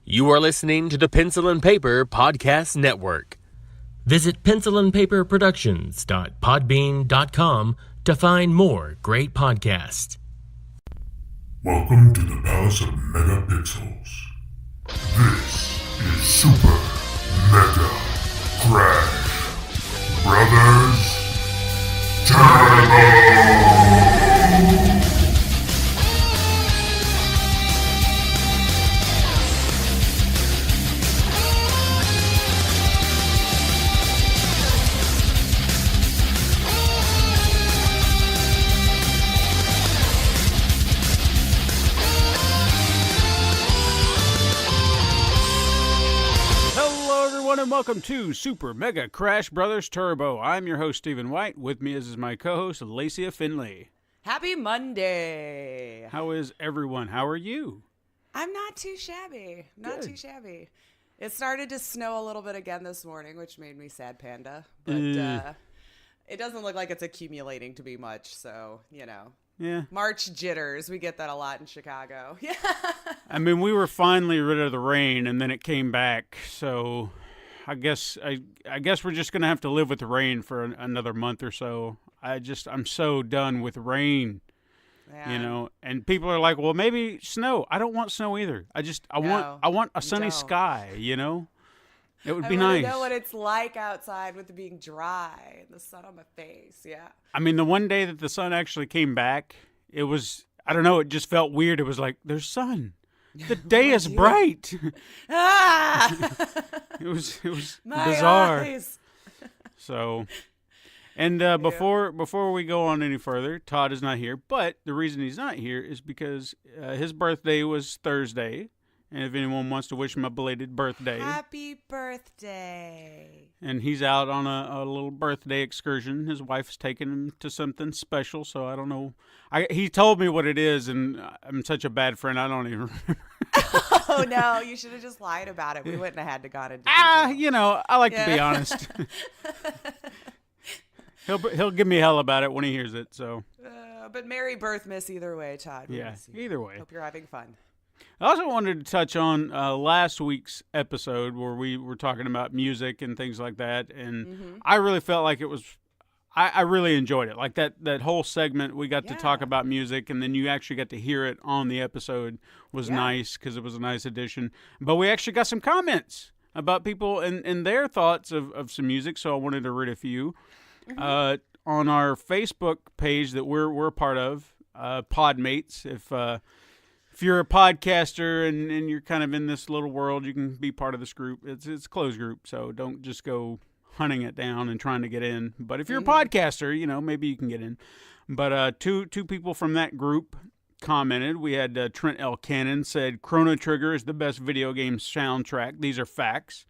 You are listening to the Pencil and Paper Podcast Network. Visit pencilandpaperproductions.podbean.com to find more great podcasts. Welcome to the Palace of Megapixels. This is Super Mega Crash Brothers Turbo! And welcome to Super Mega Crash Brothers Turbo. I'm your host, Stephen White. With me is my co-host, Lacey Finley. Happy Monday. How is everyone? How are you? I'm not too shabby. Not too shabby. It started to snow a little bit again this morning, which made me sad, Panda. But it doesn't look like it's accumulating to be much, so, you know. Yeah. March jitters. We get that a lot in Chicago. Yeah. I mean, we were finally rid of the rain, and then it came back, so I guess we're just going to have to live with the rain for another month or so. I'm so done with rain, you know, and people are like, well, maybe snow. I don't want snow either. I want a sunny sky, you know, it would be nice. I know what it's like outside with it being dry and the sun on my face. Yeah. I mean, the one day that the sun actually came back, it was, I don't know, it just felt weird. It was like, there's sun. The day is bright. It was bizarre. Eyes. So, and before we go on any further, Todd is not here. But the reason he's not here is because his birthday was Thursday. And if anyone wants to wish him a belated birthday. Happy birthday. And he's out on a little birthday excursion. His wife's taking him to something special, so I don't know. He told me what it is, and I'm such a bad friend, I don't even remember. Oh, no, you should have just lied about it. We wouldn't have had to gone into detail. You know, I like to be honest. He'll give me hell about it when he hears it, so. But merry birth, miss, either way, Todd. Yeah, either way. Hope you're having fun. I also wanted to touch on last week's episode where we were talking about music and things like that, and I really felt like it was, I really enjoyed it. Like that whole segment, we got to talk about music, and then you actually got to hear it on the episode was nice because it was a nice addition. But we actually got some comments about people and their thoughts of some music, so I wanted to read a few. On our Facebook page that we're a part of, Podmates, if you're a podcaster and you're kind of in this little world, you can be part of this group. It's a closed group, so don't just go hunting it down and trying to get in. But if you're a podcaster, you know, maybe you can get in. But two people from that group commented. We had Trent L. Cannon said, Chrono Trigger is the best video game soundtrack. These are facts.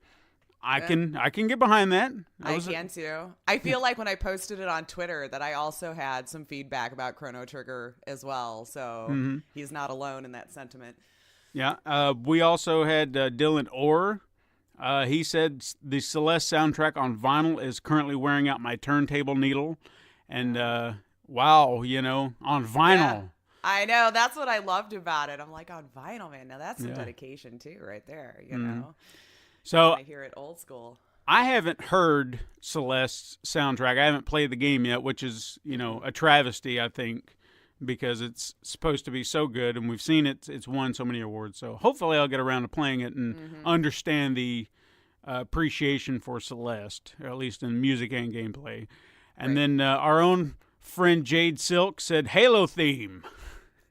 I can get behind that. I can too. I feel like when I posted it on Twitter that I also had some feedback about Chrono Trigger as well. So he's not alone in that sentiment. Yeah. We also had Dylan Orr. He said the Celeste soundtrack on vinyl is currently wearing out my turntable needle. And wow, you know, on vinyl. Yeah. I know. That's what I loved about it. I'm like, on vinyl, man. Now that's some dedication too right there, you know. So I hear it old school. I haven't heard Celeste's soundtrack. I haven't played the game yet, which is, you know, a travesty, I think, because it's supposed to be so good, and we've seen it's won so many awards. So hopefully I'll get around to playing it and understand the appreciation for Celeste, or at least in music and gameplay. And then our own friend Jade Silk said Halo theme.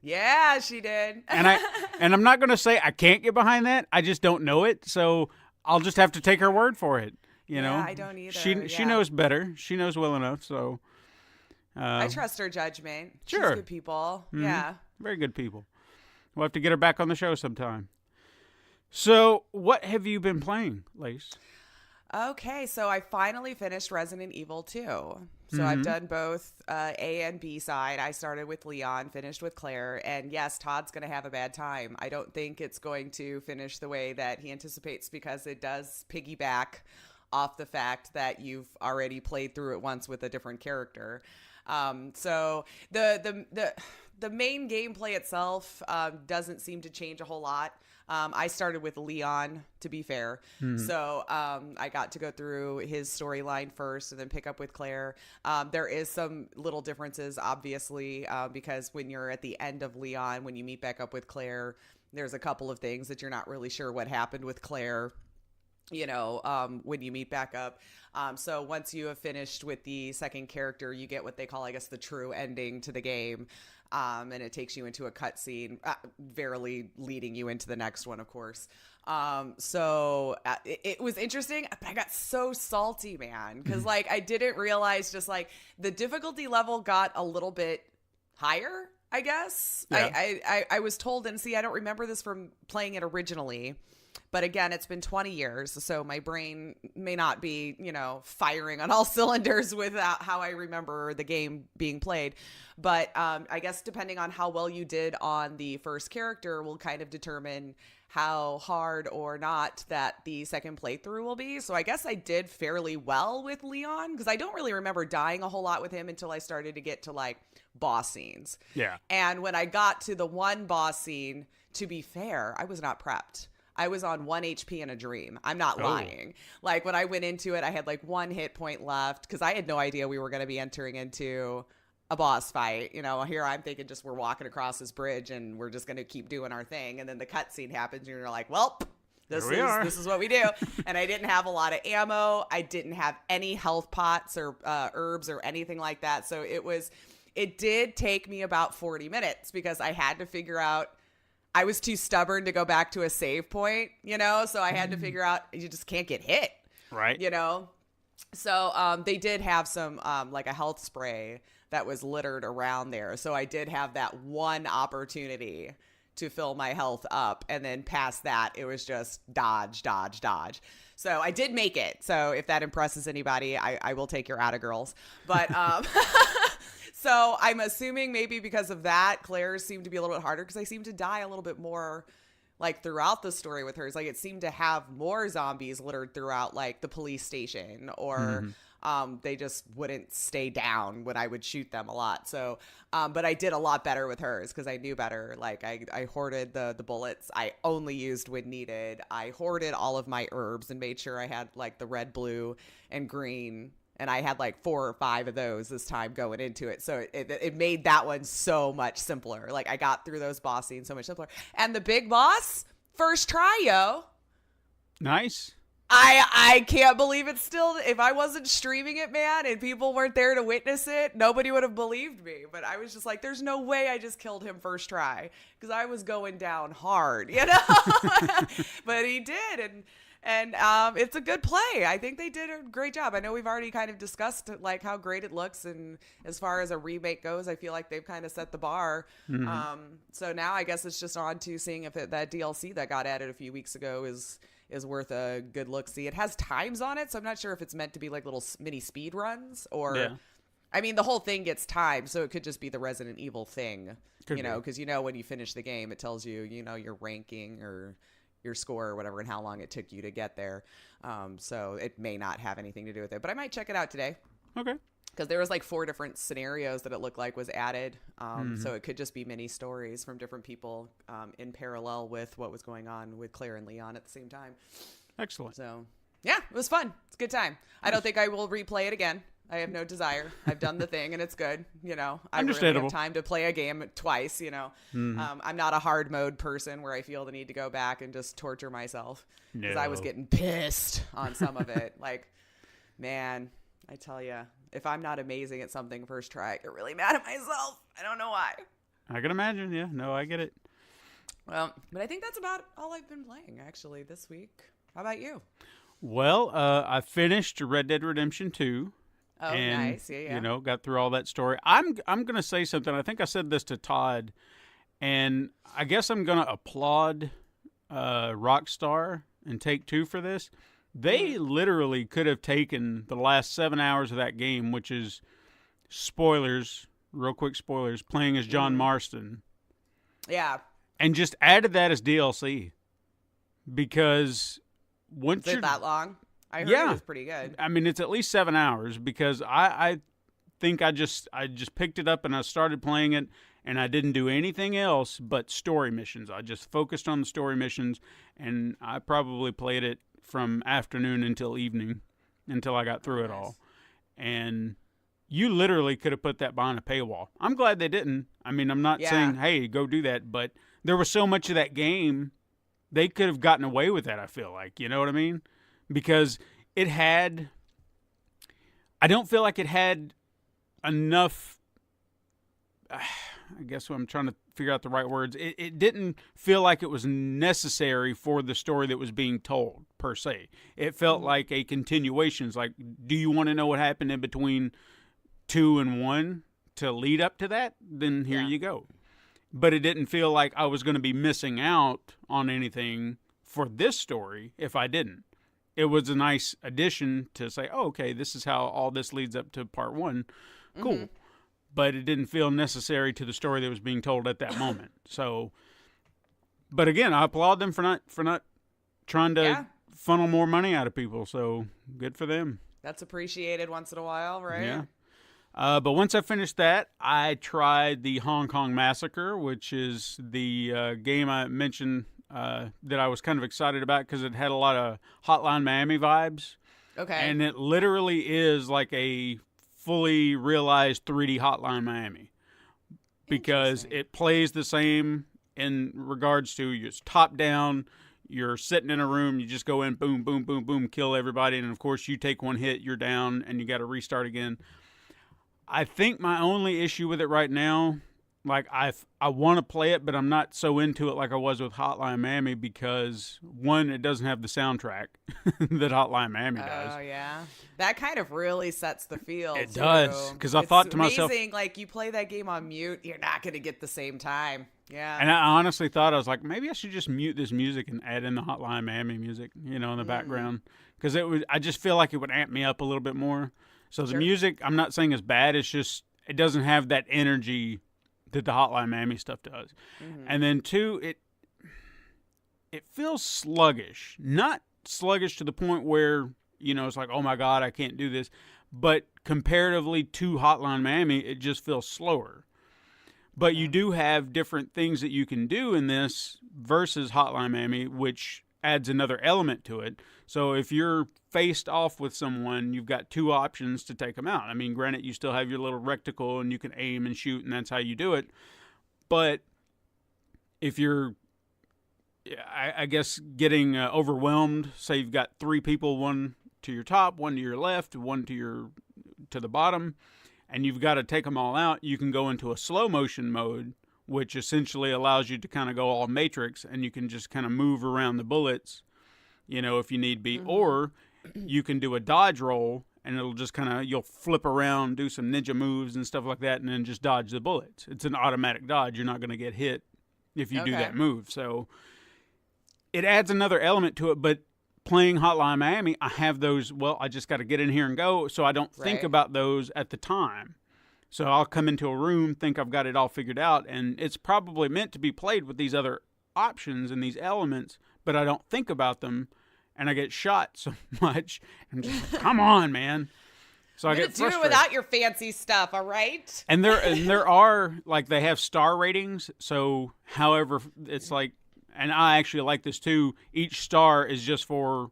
Yeah, she did. and I'm not going to say I can't get behind that. I just don't know it, so I'll just have to take her word for it. You know, I don't either. She knows better. She knows well enough. So I trust her judgment. Sure, she's good people. Yeah, very good people. We'll have to get her back on the show sometime. So, what have you been playing, Lace? Okay, so I finally finished Resident Evil 2. So I've done both A and B side. I started with Leon, finished with Claire, and yes, Todd's going to have a bad time. I don't think it's going to finish the way that he anticipates because it does piggyback off the fact that you've already played through it once with a different character. So the main gameplay itself doesn't seem to change a whole lot. I started with Leon, to be fair. So I got to go through his storyline first and then pick up with Claire. There is some little differences, obviously, because when you're at the end of Leon, when you meet back up with Claire, there's a couple of things that you're not really sure what happened with Claire, when you meet back up. So once you have finished with the second character, you get what they call, I guess, the true ending to the game. And it takes you into a cutscene, verily leading you into the next one, of course. So it was interesting, but I got so salty, man, because like I didn't realize just like the difficulty level got a little bit higher, I guess. Yeah. I was told, and see, I don't remember this from playing it originally. But again, it's been 20 years, so my brain may not be, firing on all cylinders with how I remember the game being played. But I guess depending on how well you did on the first character will kind of determine how hard or not that the second playthrough will be. So I guess I did fairly well with Leon, because I don't really remember dying a whole lot with him until I started to get to like boss scenes. Yeah. And when I got to the one boss scene, to be fair, I was not prepped. I was on 1 HP in a dream. I'm not lying. Like when I went into it, I had like 1 hit point left because I had no idea we were going to be entering into a boss fight. Here I'm thinking just we're walking across this bridge and we're just going to keep doing our thing. And then the cutscene happens and you're like, well, this is what we do. And I didn't have a lot of ammo. I didn't have any health pots or herbs or anything like that. So it did take me about 40 minutes because I had to figure out, I was too stubborn to go back to a save point, so I had to figure out you just can't get hit. Right. So they did have some like a health spray that was littered around there. So I did have that one opportunity to fill my health up. And then past that, it was just dodge, dodge, dodge. So I did make it. So if that impresses anybody, I will take your Atta girls. But so I'm assuming maybe because of that, Claire's seemed to be a little bit harder because I seemed to die a little bit more like throughout the story with hers. Like it seemed to have more zombies littered throughout like the police station, or they just wouldn't stay down when I would shoot them a lot. So, but I did a lot better with hers because I knew better. Like I hoarded the bullets. I only used when needed. I hoarded all of my herbs and made sure I had like the red, blue, and green. And I had like 4 or 5 of those this time going into it. So it made that one so much simpler. Like I got through those boss scenes so much simpler. And the big boss, first try, yo. Nice. I can't believe it's still, if I wasn't streaming it, man, and people weren't there to witness it, nobody would have believed me. But I was just like, there's no way I just killed him first try. Because I was going down hard, But he did. And it's a good play. I think they did a great job. I know we've already kind of discussed like how great it looks, and as far as a remake goes, I feel like they've kind of set the bar. So now I guess it's just on to seeing if that DLC that got added a few weeks ago is worth a good look. See, it has times on it, so I'm not sure if it's meant to be like little mini speed runs or. Yeah. I mean, the whole thing gets timed, so it could just be the Resident Evil thing, because when you finish the game, it tells you, your ranking or your score or whatever and how long it took you to get there. So it may not have anything to do with it, but I might check it out today. Okay. Because there was like 4 different scenarios that it looked like was added. So it could just be mini stories from different people in parallel with what was going on with Claire and Leon at the same time. Excellent. So yeah, it was fun. It's a good time. I don't think I will replay it again. I have no desire. I've done the thing and it's good. I really have time to play a game twice, I'm not a hard mode person where I feel the need to go back and just torture myself because I was getting pissed on some of it. Like, man, I tell you, if I'm not amazing at something first try, I get really mad at myself. I don't know why. I can imagine. Yeah, no, I get it. Well, but I think that's about all I've been playing actually this week. How about you? Well, I finished Red Dead Redemption 2. Oh, and, nice. Yeah. Got through all that story. I'm going to say something. I think I said this to Todd, and I guess I'm going to applaud Rockstar and Take-Two for this. They literally could have taken the last 7 hours of that game, which is spoilers, real quick spoilers, playing as John Marston. Yeah. And just added that as DLC. Because once you're that long? I heard it was pretty good. I mean, it's at least 7 hours because I think I just picked it up and I started playing it, and I didn't do anything else but story missions. I just focused on the story missions, and I probably played it from afternoon until evening until I got through it all. And you literally could have put that behind a paywall. I'm glad they didn't. I mean, I'm not saying, hey, go do that, but there was so much of that game, they could have gotten away with that, I feel like. You know what I mean? Because it had... I don't feel like it had enough... I guess I'm trying to figure out the right words. It didn't feel like it was necessary for the story that was being told, per se. It felt like a continuation. It's like, do you want to know what happened in between 2 and 1 to lead up to that? Then here you go. But it didn't feel like I was going to be missing out on anything for this story if I didn't. It was a nice addition to say, oh, okay, this is how all this leads up to part 1. Cool. But it didn't feel necessary to the story that was being told at that moment. So, but again, I applaud them for not trying to funnel more money out of people. So good for them. That's appreciated once in a while, right? Yeah. But once I finished that, I tried the Hong Kong Massacre, which is the game I mentioned that I was kind of excited about because it had a lot of Hotline Miami vibes. Okay. And it literally is like a fully realized 3D Hotline Miami because it plays the same in regards to you're top down, you're sitting in a room, you just go in, boom, boom, boom, boom, kill everybody, and of course you take one hit, you're down, and you got to restart again. I think my only issue with it right now, like I want to play it, but I'm not so into it like I was with Hotline Miami because, one, it doesn't have the soundtrack that Hotline Miami does. Oh, yeah. That kind of really sets the feel. It does, because I thought to myself... It's amazing, like, you play that game on mute, you're not going to get the same time. Yeah. And I honestly thought, I was like, maybe I should just mute this music and add in the Hotline Miami music, in the background. Because I just feel like it would amp me up a little bit more. So the music, I'm not saying is bad, it's just, it doesn't have that energy that the Hotline Miami stuff does. And then 2, it feels sluggish. Not sluggish to the point where, it's like, oh my God, I can't do this. But comparatively to Hotline Miami, it just feels slower. But you do have different things that you can do in this versus Hotline Miami, which adds another element to it. So if you're faced off with someone, you've got 2 options to take them out. I mean, granted, you still have your little reticle and you can aim and shoot, and that's how you do it. But if you're, I guess, getting overwhelmed, say you've got 3 people, 1 to your top, 1 to your left, 1 to the bottom, and you've got to take them all out, you can go into a slow motion mode, which essentially allows you to kind of go all Matrix, and you can just kind of move around the bullets, if you need be. Or you can do a dodge roll, and it'll just kind of, you'll flip around, do some ninja moves and stuff like that, and then just dodge the bullets. It's an automatic dodge. You're not going to get hit if you do that move. So it adds another element to it, but playing Hotline Miami, I have those, I just got to get in here and go, so I don't think about those at the time. So I'll come into a room, think I've got it all figured out, and it's probably meant to be played with these other options and these elements, but I don't think about them, and I get shot so much. I'm just like, come on, man. So I get frustrated. Do it without your fancy stuff, all right? And there are, like, they have star ratings, so however, it's like, and I actually like this too, each star is just for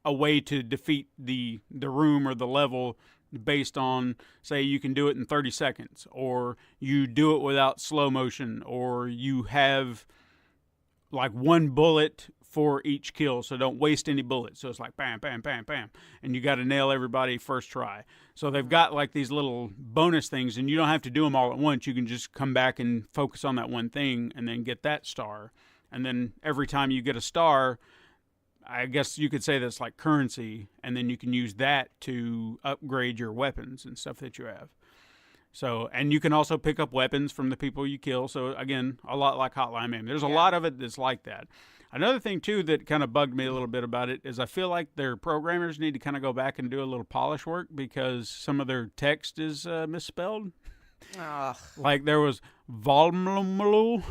a way to defeat the room or the level based on, say, you can do it in 30 seconds, or you do it without slow motion, or you have like 1 bullet for each kill, so don't waste any bullets. So it's like bam, bam, bam, bam, and you got to nail everybody first try. So they've got like these little bonus things, and you don't have to do them all at once. You can just come back and focus on that one thing and then get that star. And then every time you get a star, I guess you could say that's like currency, and then you can use that to upgrade your weapons and stuff that you have. So, and you can also pick up weapons from the people you kill. So again, a lot like Hotline Miami. There's a lot of it that's like that. Another thing too that kind of bugged me a little bit about it is I feel like their programmers need to kind of go back and do a little polish work because some of their text is misspelled. Ugh. Like there was volume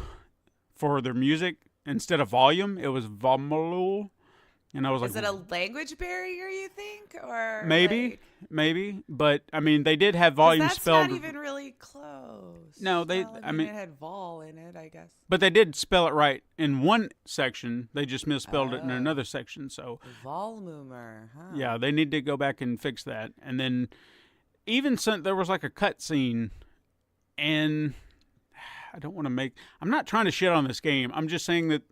for their music instead of volume, it was volume. And I was like, is it a language barrier, you think? Or maybe, but I mean, they did have volume spelled. That's not even really close. No, I mean, it had vol in it, I guess. But they did spell it right in one section. They just misspelled it in another section. So Volmumer, huh? Yeah, they need to go back and fix that. And then even there was like a cut scene, and I'm not trying to shit on this game. I'm just saying that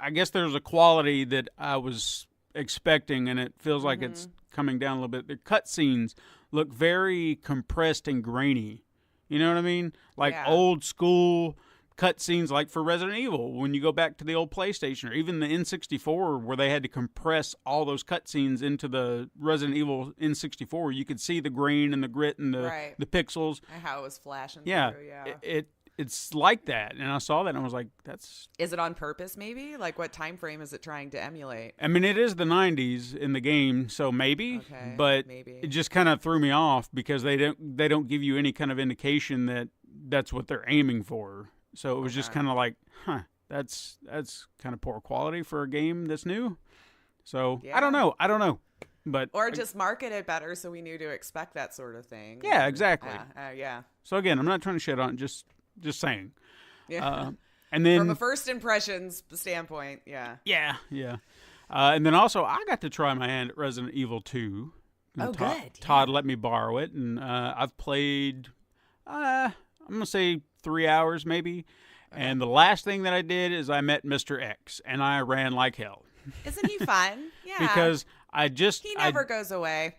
I guess there's a quality that I was expecting, and it feels like it's coming down a little bit. The cut scenes look very compressed and grainy. You know what I mean? Like old school cut scenes, like for Resident Evil, when you go back to the old PlayStation, or even the N64, where they had to compress all those cut scenes into the Resident Evil N64. You could see the grain and the grit and the pixels. And how it was flashing through, It's like that, and I saw that, and I was like, Is it on purpose, maybe? Like, what time frame is it trying to emulate? I mean, it is the 90s in the game, so maybe, but maybe. It just kind of threw me off because they don't give you any kind of indication that that's what they're aiming for. So it was just kind of like, that's kind of poor quality for a game that's new. So I don't know. But or just market it better so we knew to expect that sort of thing. Yeah, exactly. Yeah. So again, I'm not trying to shit on it, just saying. Yeah. And then from a first impressions standpoint, Yeah. And then also, I got to try my hand at Resident Evil 2. Good. Todd let me borrow it, and I've played, I'm going to say 3 hours maybe. Okay. And the last thing that I did is I met Mr. X, and I ran like hell. Isn't he fun? Yeah. Because he never goes away.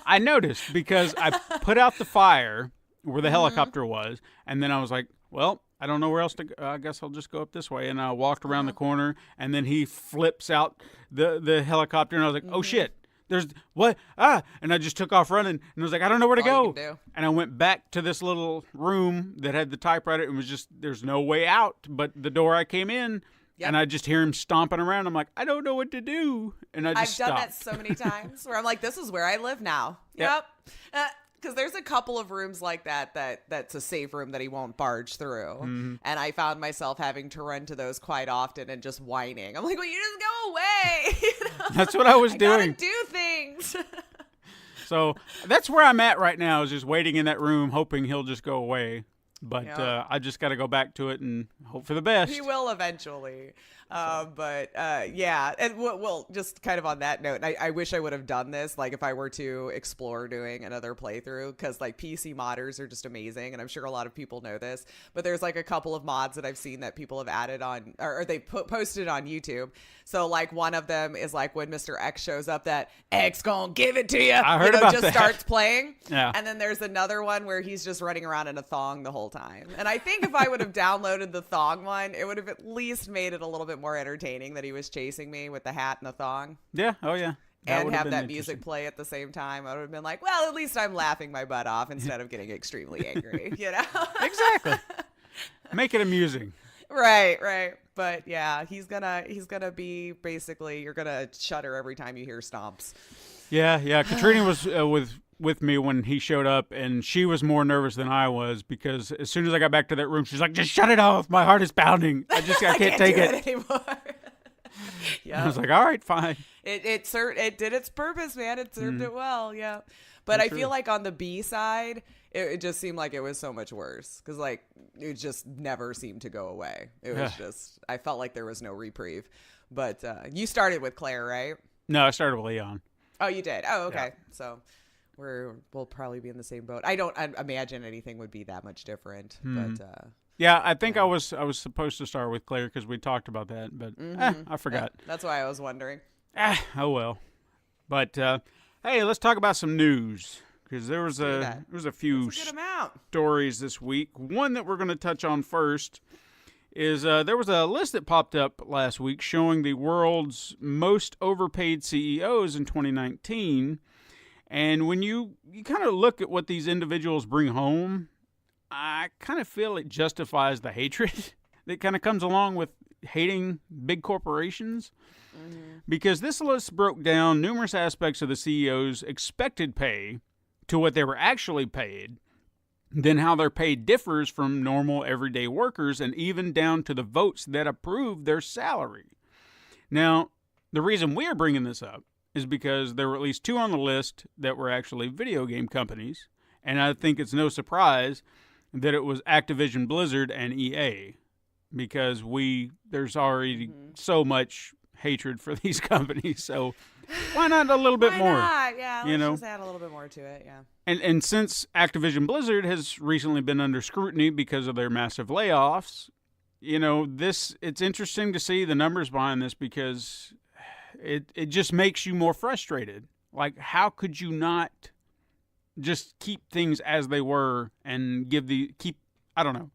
I noticed because I put out the fire where the helicopter was, and then I was like, well, I don't know where else to go. I guess I'll just go up this way. And I walked around the corner, and then he flips out the helicopter, and I was like, oh shit, there's what? And I just took off running, and I was like, I don't know where to go. And I went back to this little room that had the typewriter, and was just, there's no way out but the door I came in. Yep. And I just hear him stomping around. I'm like, I don't know what to do. And I've done that so many times where I'm like, this is where I live now. Yep. Because there's a couple of rooms like that's a safe room that he won't barge through. Mm-hmm. And I found myself having to run to those quite often and just whining. I'm like, well, you just go away. You know? That's what I was doing. I gotta do things. So that's where I'm at right now, is just waiting in that room, hoping he'll just go away. But I just got to go back to it and hope for the best. He will eventually. Yeah. And well, just kind of on that note, I wish I would have done this, like if I were to explore doing another playthrough, because like PC modders are just amazing. And I'm sure a lot of people know this, but there's like a couple of mods that I've seen that people have added on, or they posted on YouTube. So like one of them is like when Mr. X shows up, that X gonna give it to you. I heard about just that. Starts playing. Yeah. And then there's another one where he's just running around in a thong the whole time. And I think if I would have downloaded the thong one, it would have at least made it a little bit more entertaining that he was chasing me with the hat and the thong. Yeah. Oh, yeah. And have that music play at the same time. I would have been like, well, at least I'm laughing my butt off instead of getting extremely angry, you know? Exactly. Make it amusing. Right. But yeah, he's gonna be basically, you're gonna shudder every time you hear stomps. Yeah. Katrina was with me when he showed up, and she was more nervous than I was, because as soon as I got back to that room, she's like, just shut it off. My heart is pounding. I can't take it anymore. Yeah. I was like, all right, fine. It did its purpose, man. It served it well. Yeah. But I feel like on the B side, it just seemed like it was so much worse, because like it just never seemed to go away. It was just, I felt like there was no reprieve. But you started with Claire, right? No, I started with Leon. Oh, you did? Oh, okay. Yeah. So we'll probably be in the same boat. I don't imagine anything would be that much different. But yeah, I think I was supposed to start with Claire because we talked about that, but I forgot. Yeah, that's why I was wondering. Oh well. But hey, let's talk about some news, because there was a few stories this week. One that we're going to touch on first is there was a list that popped up last week showing the world's most overpaid CEOs in 2019. And when you kind of look at what these individuals bring home, I kind of feel it justifies the hatred that kind of comes along with hating big corporations. Mm-hmm. Because this list broke down numerous aspects of the CEO's expected pay to what they were actually paid, then how their pay differs from normal everyday workers, and even down to the votes that approve their salary. Now, the reason we're bringing this up is because there were at least 2 on the list that were actually video game companies, and I think it's no surprise that it was Activision Blizzard and EA, because there's already so much hatred for these companies, so why not a little bit more? Yeah, let's just add a little bit more to it, yeah. And since Activision Blizzard has recently been under scrutiny because of their massive layoffs, it's interesting to see the numbers behind this, because it just makes you more frustrated. Like, how could you not just keep things as they were and I don't know.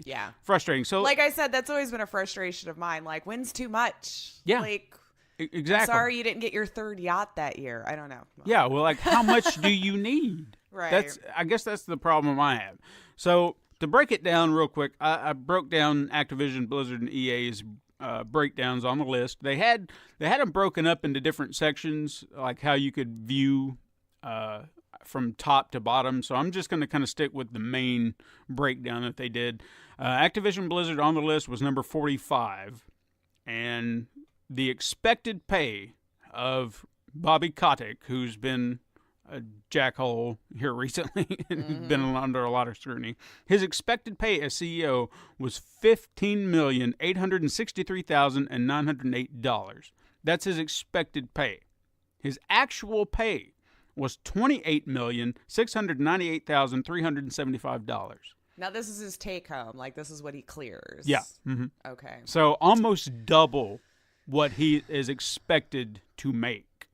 Yeah. Frustrating. So, like I said, that's always been a frustration of mine. Like, when's too much? Yeah. Like, exactly. Sorry you didn't get your 3rd yacht that year. I don't know. Yeah. Well, like, how much do you need? Right. I guess that's the problem I have. So, to break it down real quick, I broke down Activision, Blizzard, and EA's breakdowns on the list. They had them broken up into different sections, like how you could view from top to bottom. So I'm just going to kind of stick with the main breakdown that they did. Activision Blizzard on the list was number 45, and the expected pay of Bobby Kotick, who's been a jackhole here recently and been under a lot of scrutiny. His expected pay as CEO was $15,863,908. That's his expected pay. His actual pay was $28,698,375. Now, this is his take home. Like, this is what he clears. Yeah. Mm-hmm. Okay. So almost double what he is expected to make.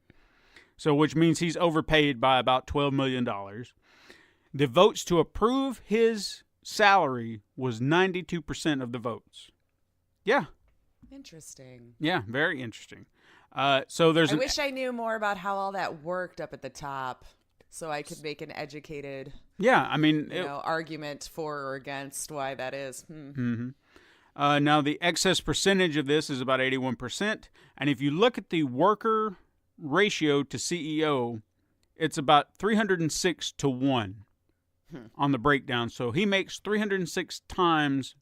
So, which means he's overpaid by about $12 million. The votes to approve his salary was 92% of the votes. Yeah. Interesting. Yeah, very interesting. So there's I wish I knew more about how all that worked up at the top, so I could make an educated argument for or against why that is. Now, the excess percentage of this is about 81%. And if you look at the worker ratio to CEO, it's about 306 to 1 on the breakdown. So he makes 306 times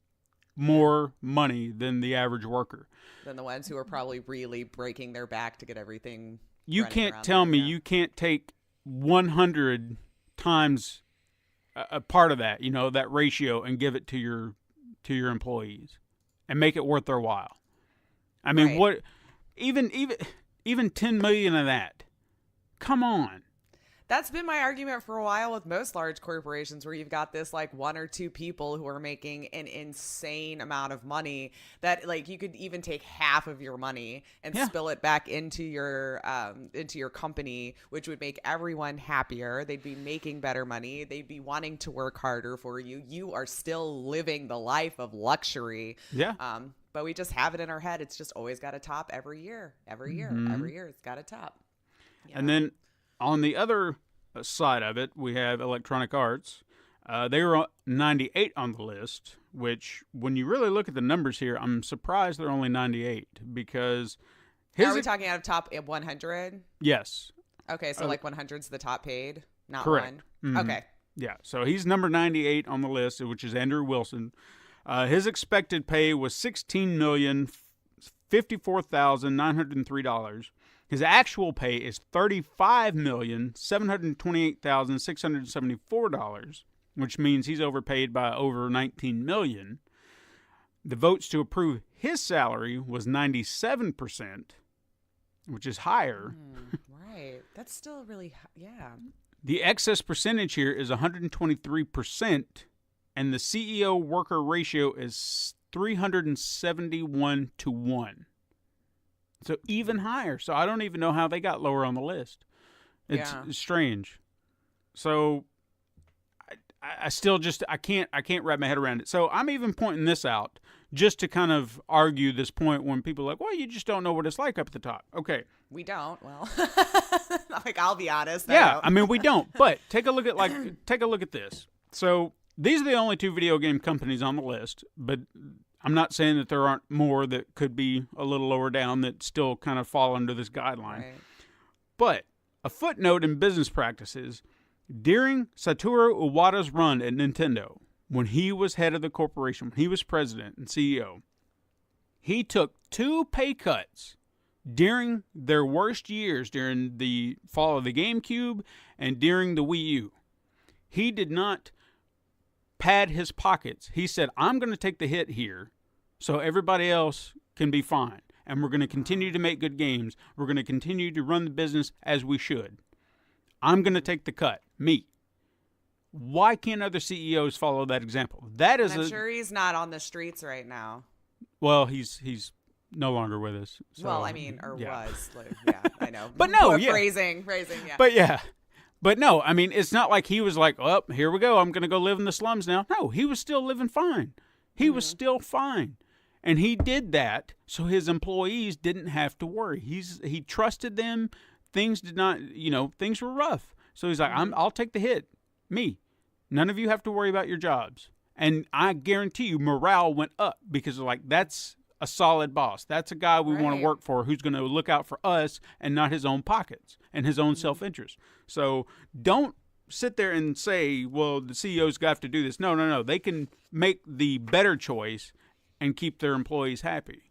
more money than the average worker. Than the ones who are probably really breaking their back to get everything. You can't tell me you can't take 100 times a part of that, that ratio, and give it to your employees and make it worth their while. I mean, what even 10 million of that. Come on. That's been my argument for a while with most large corporations, where you've got this like 1 or 2 people who are making an insane amount of money that like you could even take half of your money and spill it back into your company, which would make everyone happier. They'd be making better money. They'd be wanting to work harder for you. You are still living the life of luxury. Yeah. But we just have it in our head. It's just always got to top every year. Every year it's got to top. And then on the other side of it, we have Electronic Arts. They were 98 on the list, which when you really look at the numbers here, I'm surprised they're only 98 because... Are we talking out of top 100? Yes. Okay, so like 100's the top paid, not correct. 1? Okay. Yeah, so he's number 98 on the list, which is Andrew Wilson. His expected pay was $16,054,903. His actual pay is $35,728,674, which means he's overpaid by over $19 million. The votes to approve his salary was 97%, which is higher. Right. That's still really yeah. The excess percentage here is 123%, and the CEO worker ratio is 371 to 1. So even higher. So I don't even know how they got lower on the list. It's strange. So I still just I can't wrap my head around it. So I'm even pointing this out just to kind of argue this point when people are like, well, you just don't know what it's like up at the top. Okay. We don't. Well, like I'll be honest. I mean we don't. But take a look at this. So these are the only 2 video game companies on the list, but I'm not saying that there aren't more that could be a little lower down that still kind of fall under this guideline. Right. But a footnote in business practices, during Satoru Iwata's run at Nintendo, when he was head of the corporation, when he was president and CEO, he took 2 pay cuts during their worst years, during the fall of the GameCube and during the Wii U. He did not pad his pockets. He said, I'm going to take the hit here so everybody else can be fine. And we're going to continue to make good games. We're going to continue to run the business as we should. I'm going to take the cut. Me. Why can't other CEOs follow that example? That is I'm sure he's not on the streets right now. Well, he's no longer with us. So, well, I mean, or yeah. was. Like, yeah, I know. But no, yeah. Phrasing, yeah. But yeah. But no, I mean, it's not like he was like, oh, here we go. I'm going to go live in the slums now. No, he was still living fine. He was still fine. And he did that so his employees didn't have to worry. He trusted them. Things did not, things were rough. So he's like, I'll take the hit. Me. None of you have to worry about your jobs. And I guarantee you morale went up because like that's a solid boss. That's a guy we want to work for who's going to look out for us and not his own pockets and his own self-interest. So don't sit there and say, well, the CEO's got to do this. No. They can make the better choice and keep their employees happy.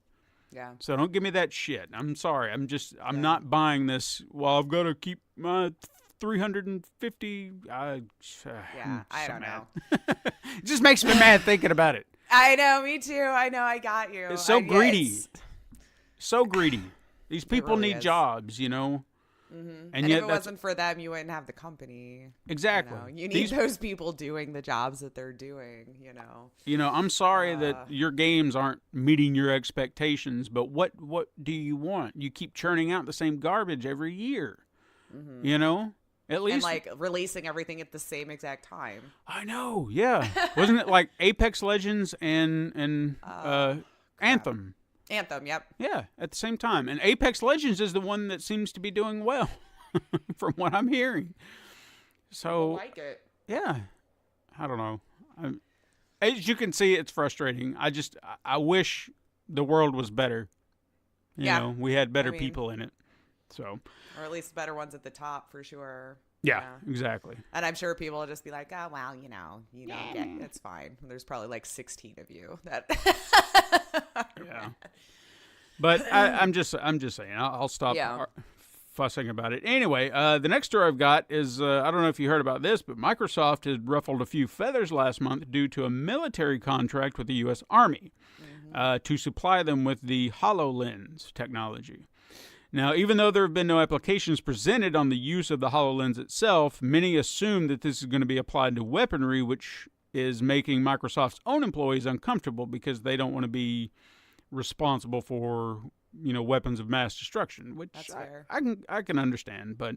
Yeah. So don't give me that shit. I'm sorry. I'm not buying this. Well, I've got to keep my 350. I don't know. It just makes me mad thinking about it. I know, me too. I know, I got you. It's so greedy. Yes. So greedy. These people really need is. jobs, And And yet if it wasn't for them, you wouldn't have the company. Exactly. You need those people doing the jobs that they're doing, I'm sorry that your games aren't meeting your expectations, but what do you want? You keep churning out the same garbage every year. At least, and like releasing everything at the same exact time. I know, yeah. Wasn't it like Apex Legends and Anthem? Anthem, yep. Yeah, at the same time. And Apex Legends is the one that seems to be doing well, from what I'm hearing. So, I like it. Yeah, I don't know. As you can see, it's frustrating. I wish the world was better. You know, we had better people in it. So, or at least better ones at the top for sure. Yeah, exactly. And I'm sure people will just be like, "Oh, well, you don't get it. It's fine." There's probably like 16 of you that. Yeah. But I'm just saying. I'll stop fussing about it. Anyway, the next story I've got is I don't know if you heard about this, but Microsoft has ruffled a few feathers last month due to a military contract with the U.S. Army to supply them with the HoloLens technology. Now, even though there have been no applications presented on the use of the HoloLens itself, many assume that this is going to be applied to weaponry, which is making Microsoft's own employees uncomfortable because they don't want to be responsible for, weapons of mass destruction, which I can understand. But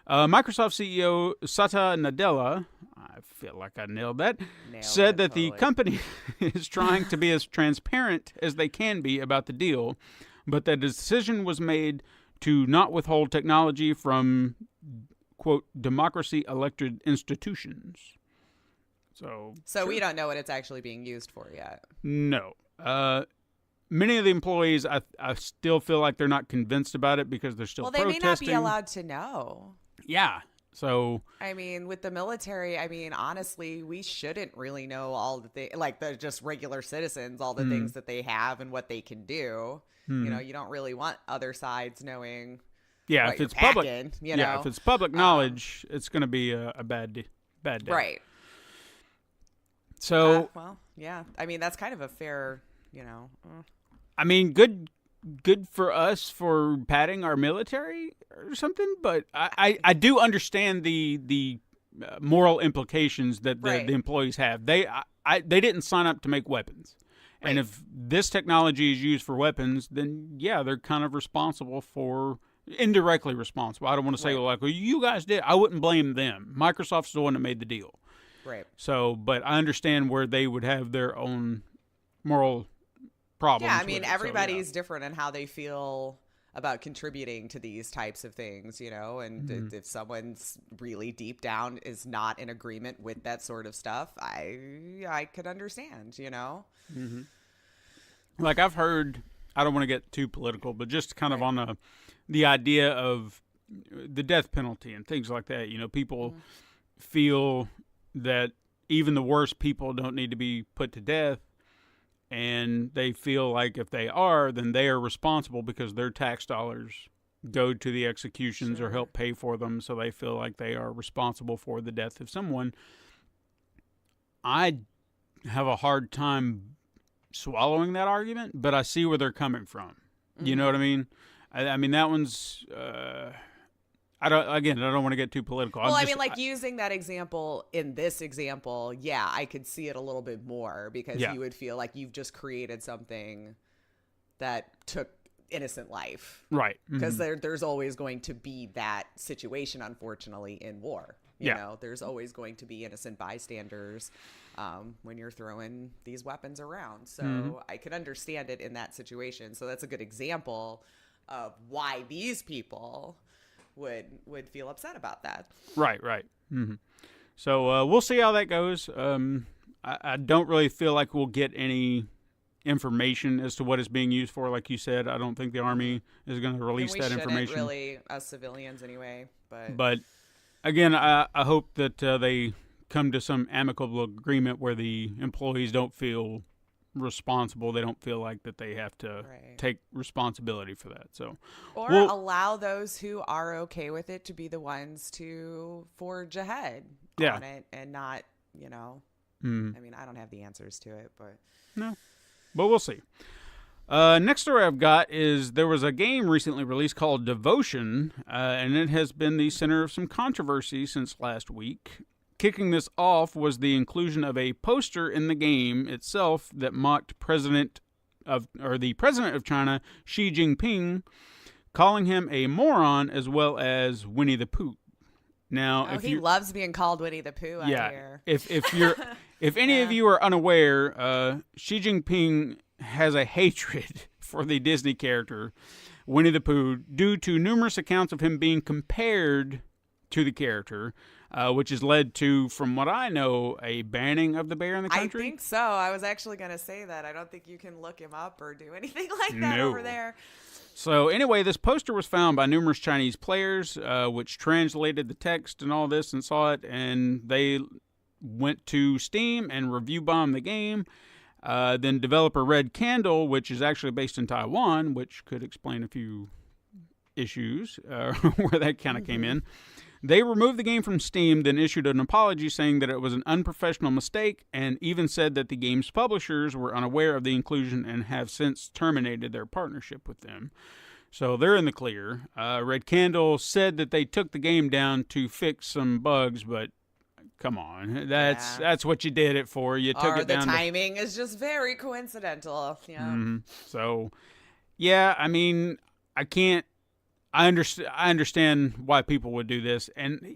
Microsoft CEO Satya Nadella, I feel like I nailed that, said that the company is trying to be as transparent as they can be about the deal, but that the decision was made to not withhold technology from, quote, democracy-elected institutions. So we don't know what it's actually being used for yet. No. Many of the employees, I still feel like they're not convinced about it because they're still protesting. Well, they may not be allowed to know. Yeah. So, I mean, with the military, honestly, we shouldn't really know all the things, like they're just regular citizens, all the things that they have and what they can do. You don't really want other sides knowing. Yeah, if it's public, if it's public knowledge, it's going to be a bad day. Right. So, that's kind of a fair, good for us for padding our military or something, but I do understand the moral implications that the employees have. They didn't sign up to make weapons. Right. And if this technology is used for weapons, then they're kind of indirectly responsible. I don't want to say well, you guys did. I wouldn't blame them. Microsoft's the one that made the deal. Right. So, but I understand where they would have their own moral problems. Yeah, everybody's different in how they feel about contributing to these types of things, and if someone's really deep down is not in agreement with that sort of stuff, I could understand, Mm-hmm. Like I've heard, I don't want to get too political, but just kind of on the idea of the death penalty and things like that. People feel that even the worst people don't need to be put to death. and they feel like if they are, then they are responsible because their tax dollars go to the executions or help pay for them, so they feel like they are responsible for the death of someone. I have a hard time swallowing that argument, but I see where they're coming from. You know what I mean? I mean, that one's... I don't want to get too political. Well, using that example in this example, yeah, I could see it a little bit more because you would feel like you've just created something that took innocent life. Right. Because there's always going to be that situation, unfortunately, in war. You know, there's always going to be innocent bystanders when you're throwing these weapons around. So I could understand it in that situation. So that's a good example of why these people would feel upset about that. Right. So we'll see how that goes. I don't really feel like we'll get any information as to what it's being used for. Like you said, I don't think the Army is going to release that information. Really, as civilians anyway. But again, I hope that they come to some amicable agreement where the employees don't feel responsible. They don't feel like that they have to take responsibility for that. So, or allow those who are okay with it to be the ones to forge ahead on it and not, I mean, I don't have the answers to it, but we'll see. Next story I've got is there was a game recently released called Devotion, and it has been the center of some controversy since last week. Kicking this off was the inclusion of a poster in the game itself that mocked the president of China, Xi Jinping, calling him a moron as well as Winnie the Pooh. Now, he loves being called Winnie the Pooh out here. If any of you are unaware, Xi Jinping has a hatred for the Disney character Winnie the Pooh due to numerous accounts of him being compared to the character. Which has led to, from what I know, a banning of the bear in the country. I think so. I was actually going to say that. I don't think you can look him up or do anything like that over there. So anyway, this poster was found by numerous Chinese players, which translated the text and all this and saw it, and they went to Steam and review bombed the game. Then developer Red Candle, which is actually based in Taiwan, which could explain a few issues where that kind of came in. They removed the game from Steam, then issued an apology saying that it was an unprofessional mistake, and even said that the game's publishers were unaware of the inclusion and have since terminated their partnership with them. So they're in the clear. Red Candle said that they took the game down to fix some bugs, but come on, that's what you did it for. You took it down. The timing is just very coincidental. Yeah. So, yeah, I mean, I understand why people would do this. And,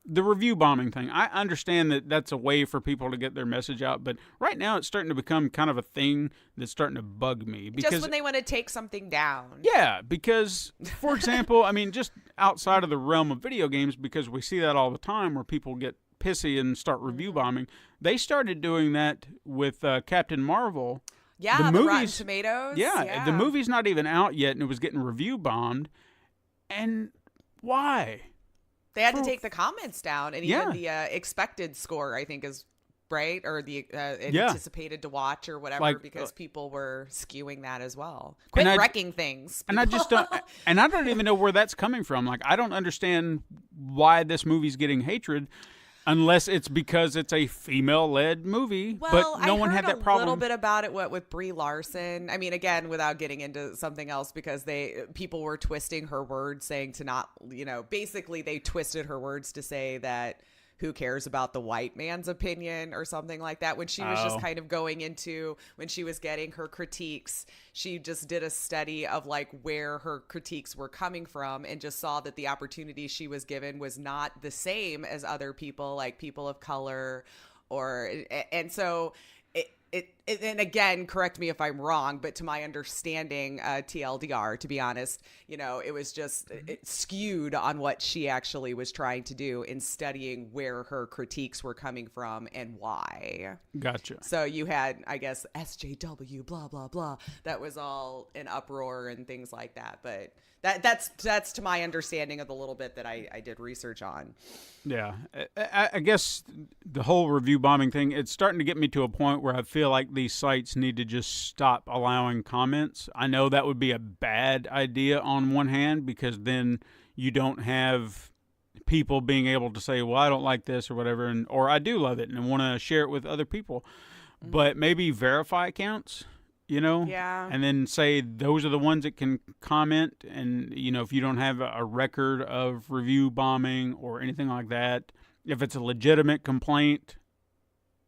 the review bombing thing, I understand that that's a way for people to get their message out. But right now it's starting to become kind of a thing that's starting to bug me. Because, just when they want to take something down. Yeah, because, for example, I mean, just outside of the realm of video games, because we see that all the time where people get pissy and start review bombing. They started doing that with Captain Marvel. Yeah, the Rotten Tomatoes. Yeah, the movie's not even out yet, and it was getting review bombed. And why? They had to take the comments down, and even the expected score, I think, is right, or the anticipated to watch or whatever, because people were skewing that as well. Quit wrecking things. People. And I just don't. And I don't even know where that's coming from. Like, I don't understand why this movie's getting hatred. Unless it's because it's a female-led movie, but no one had that problem. I heard a little bit about it with Brie Larson. I mean, again, without getting into something else, because people were twisting her words, saying to not, basically they twisted her words to say that who cares about the white man's opinion or something like that. When she was just kind of going into, when she was getting her critiques, she just did a study of like where her critiques were coming from and just saw that the opportunity she was given was not the same as other people, like people of color, and so and again, correct me if I'm wrong, but to my understanding, TLDR, to be honest, it was just skewed on what she actually was trying to do in studying where her critiques were coming from and why. Gotcha. So you had, I guess, SJW, blah, blah, blah. That was all an uproar and things like that. But that's to my understanding of the little bit that I did research on. Yeah. I guess the whole review bombing thing, it's starting to get me to a point where I feel like these sites need to just stop allowing comments. I know that would be a bad idea on one hand, because then you don't have people being able to say, well, I don't like this or whatever, or I do love it and want to share it with other people. But maybe verify accounts, Yeah. and then say those are the ones that can comment. And, if you don't have a record of review bombing or anything like that, if it's a legitimate complaint,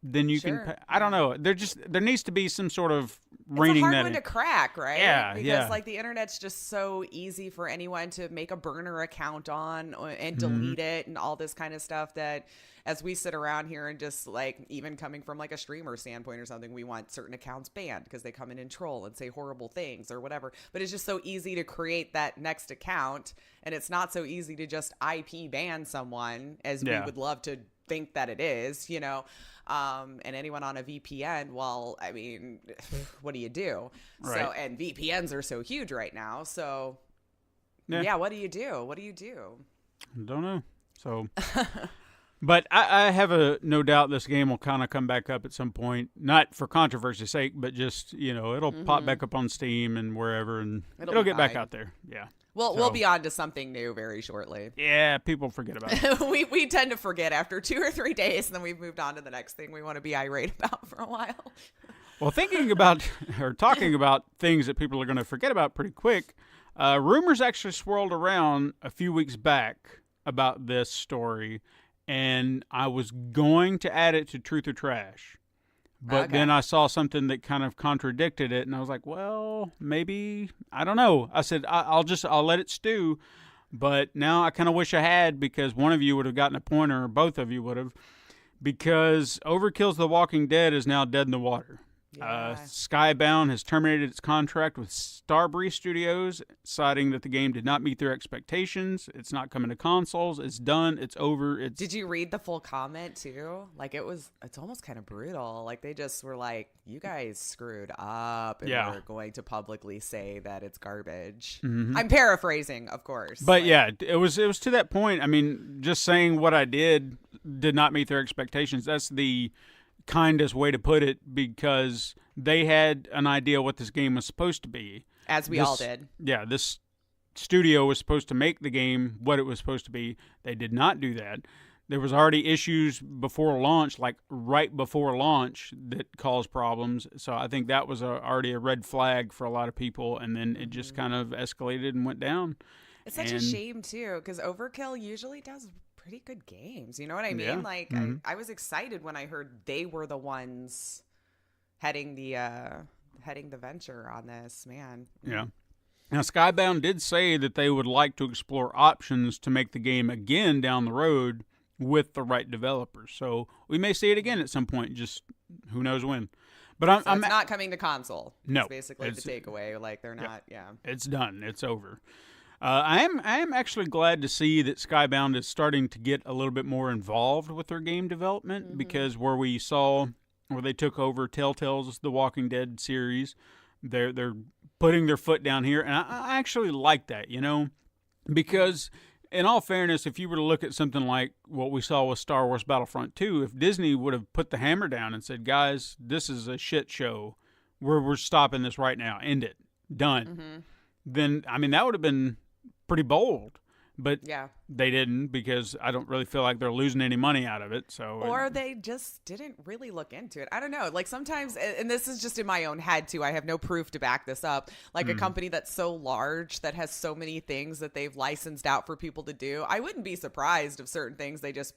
then you can. I don't know. There needs to be some sort of reining it's a that hard one in. to crack, right? Yeah, because the internet's just so easy for anyone to make a burner account on and delete it and all this kind of stuff, that as we sit around here and just even coming from a streamer standpoint or something, we want certain accounts banned because they come in and troll and say horrible things or whatever. But it's just so easy to create that next account, and it's not so easy to just IP ban someone as we would love to think that it is, and anyone on a VPN, well, I mean, what do you do? Right. So, and VPNs are so huge right now. So what do you do? Don't know. So, but I have no doubt this game will kind of come back up at some point, not for controversy's sake, but just, it'll pop back up on Steam and wherever, and it'll get back out there. Yeah. We'll be on to something new very shortly. Yeah, people forget about it. we tend to forget after 2 or 3 days, and then we've moved on to the next thing we want to be irate about for a while. Well, talking about things that people are going to forget about pretty quick, rumors actually swirled around a few weeks back about this story, and I was going to add it to Truth or Trash. But then I saw something that kind of contradicted it, and I was like, well, maybe, I don't know. I said, I'll let it stew. But now I kind of wish I had, because one of you would have gotten a pointer, or both of you would have, because Overkill's The Walking Dead is now dead in the water. Yeah. Skybound has terminated its contract with Starbreeze Studios, citing that the game did not meet their expectations. It's not coming to consoles. It's done. It's over. Did you read the full comment too? It's almost kind of brutal. They just were like, you guys screwed up, and we're going to publicly say that it's garbage. Mm-hmm. I'm paraphrasing, of course. But it was to that point. I mean, just saying what I did not meet their expectations. That's the kindest way to put it, because they had an idea what this game was supposed to be. As we all did. Yeah, this studio was supposed to make the game what it was supposed to be. They did not do that. There was already issues before launch, right before launch, that caused problems. So I think that was already a red flag for a lot of people, and then it just kind of escalated and went down. It's such a shame, too, because Overkill usually does pretty good games. You know what I mean? Yeah. I was excited when I heard they were the ones heading the venture on this, man. Yeah. Now, Skybound did say that they would like to explore options to make the game again down the road with the right developers. So we may see it again at some point, just who knows when. But it's not coming to console. No. It's basically the takeaway. They're not, It's done. It's over. I am actually glad to see that Skybound is starting to get a little bit more involved with their game development, because where they took over Telltale's The Walking Dead series, they're putting their foot down here, and I actually like that, because in all fairness, if you were to look at something like what we saw with Star Wars Battlefront 2, if Disney would have put the hammer down and said, guys, this is a shit show, we're stopping this right now, end it, done, then, I mean, that would have been pretty bold, but they didn't, because I don't really feel like they're losing any money out of it. Or they just didn't really look into it. I don't know. Sometimes, and this is just in my own head too, I have no proof to back this up. A company that's so large, that has so many things that they've licensed out for people to do, I wouldn't be surprised if certain things they just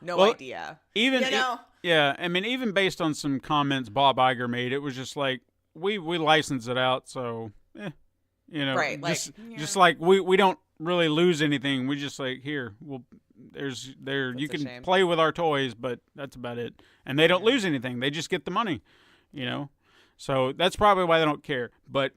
idea. Even I mean, even based on some comments Bob Iger made, it was just like we license it out, so. Right, just like we don't really lose anything. We just here, you can play with our toys, but that's about it. And they don't lose anything. They just get the money, So that's probably why they don't care. But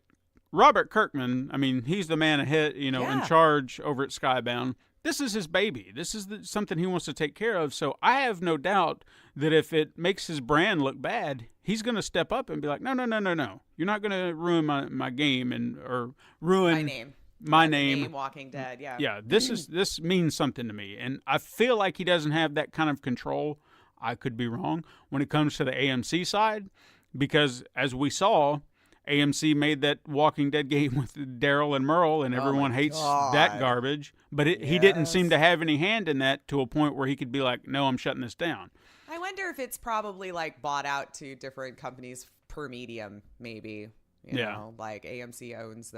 Robert Kirkman, I mean, he's the man ahead, in charge over at Skybound. This is his baby. This is something he wants to take care of. So I have no doubt that if it makes his brand look bad, he's going to step up and be like, no. You're not going to ruin my game or ruin my name. Walking Dead, yeah. Yeah, this means something to me. And I feel like he doesn't have that kind of control. I could be wrong. When it comes to the AMC side, because as we saw, AMC made that Walking Dead game with Daryl and Merle, and everyone hates that garbage. But he didn't seem to have any hand in that to a point where he could be like, no, I'm shutting this down. I wonder if it's probably like bought out to different companies per medium, maybe. You know, like AMC owns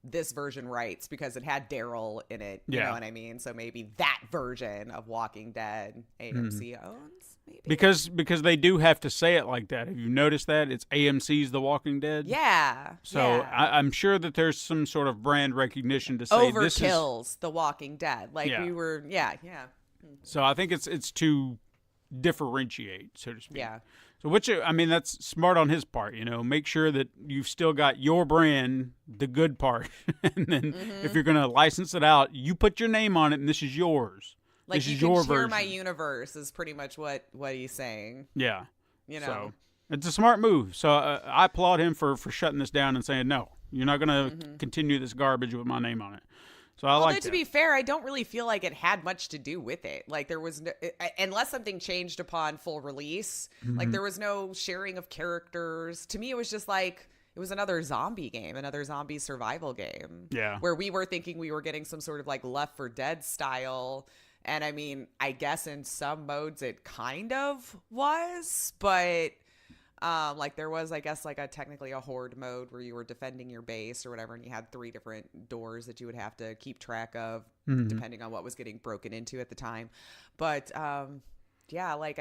this version rights because it had Daryl in it. You know what I mean? So maybe that version of Walking Dead AMC owns, maybe. Because they do have to say it like that. Have you noticed that? It's AMC's The Walking Dead? Yeah. So I'm sure that there's some sort of brand recognition to say this is The Walking Dead. Like we were, So I think it's to differentiate, so to speak. Yeah. So that's smart on his part, make sure that you've still got your brand, the good part. And then if you're going to license it out, you put your name on it and this is yours. Like this is you your can share version. my universe is pretty much what he's saying. Yeah. So it's a smart move. So I applaud him for shutting this down and saying, no, you're not going to continue this garbage with my name on it. So I like that. To be fair, I don't really feel like it had much to do with it. Like there was no, unless something changed upon full release, like there was no sharing of characters. To me, it was just like, it was another zombie game, another zombie survival game. Yeah. Where we were thinking we were getting some sort of like Left 4 Dead style. And I mean, I guess in some modes it kind of was, but like there was, I guess, like technically a horde mode where you were defending your base or whatever, and you had 3 different doors that you would have to keep track of depending on what was getting broken into at the time. But like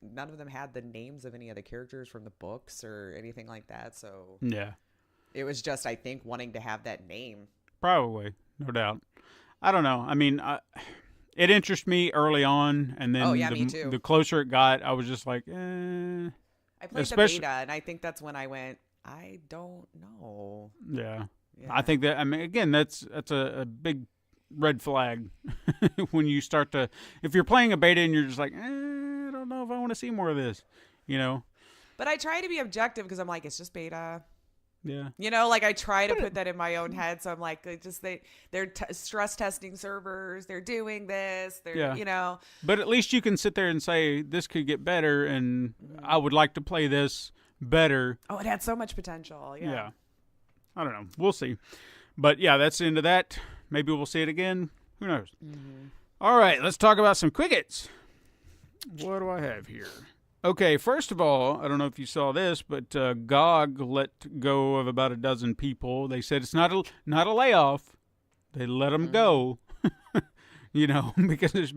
none of them had the names of any of the characters from the books or anything like that. So yeah, it was just, I think, wanting to have that name. Probably, no doubt. I don't know. I mean, it interested me early on, and then me too. The closer it got, I was just like, I played the beta, and I think that's when I went, I don't know. Yeah. I think that, again, that's a big red flag when you start to, if you're playing a beta and you're just like, I don't know if I want to see more of this, But I try to be objective because I'm like, it's just beta. Yeah. Like I try to put that in my own head. So I'm like, they're stress testing servers. They're doing this. They're, But at least you can sit there and say, this could get better, and I would like to play this better. Oh, it had so much potential. Yeah. I don't know. We'll see. But yeah, that's the end of that. Maybe we'll see it again. Who knows? All right, let's talk about some quickets. What do I have here? Okay, first of all, I don't know if you saw this, but GOG let go of about a dozen people. They said it's not a layoff. They let them go, because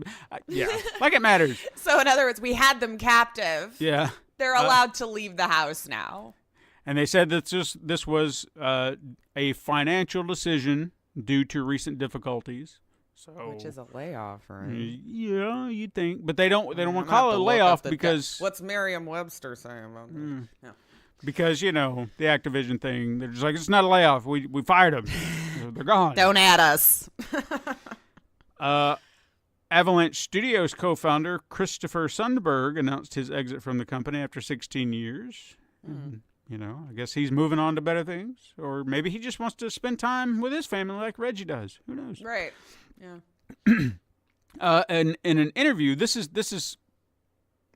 like it matters. So in other words, we had them captive. Yeah. They're allowed to leave the house now. And they said that this was a financial decision due to recent diffificles. So, which is a layoff, right? Yeah, you'd think, but they don't want to call it a layoff because what's Merriam-Webster saying about that? Yeah. Because the Activision thing, they're just like, it's not a layoff. We fired them. They're gone. Don't add us. Avalanche Studios co-founder Christopher Sundberg announced his exit from the company after 16 years. And, I guess he's moving on to better things, or maybe he just wants to spend time with his family like Reggie does. Who knows? Right. Yeah. And in an interview, this is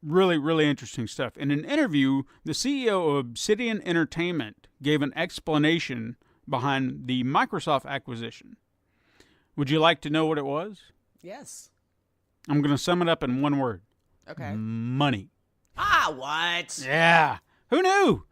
really, really interesting stuff. In an interview, the CEO of Obsidian Entertainment gave an explanation behind the Microsoft acquisition. Would you like to know what it was? Yes. I'm going to sum it up in one word. Okay. Money. What? Yeah. Who knew?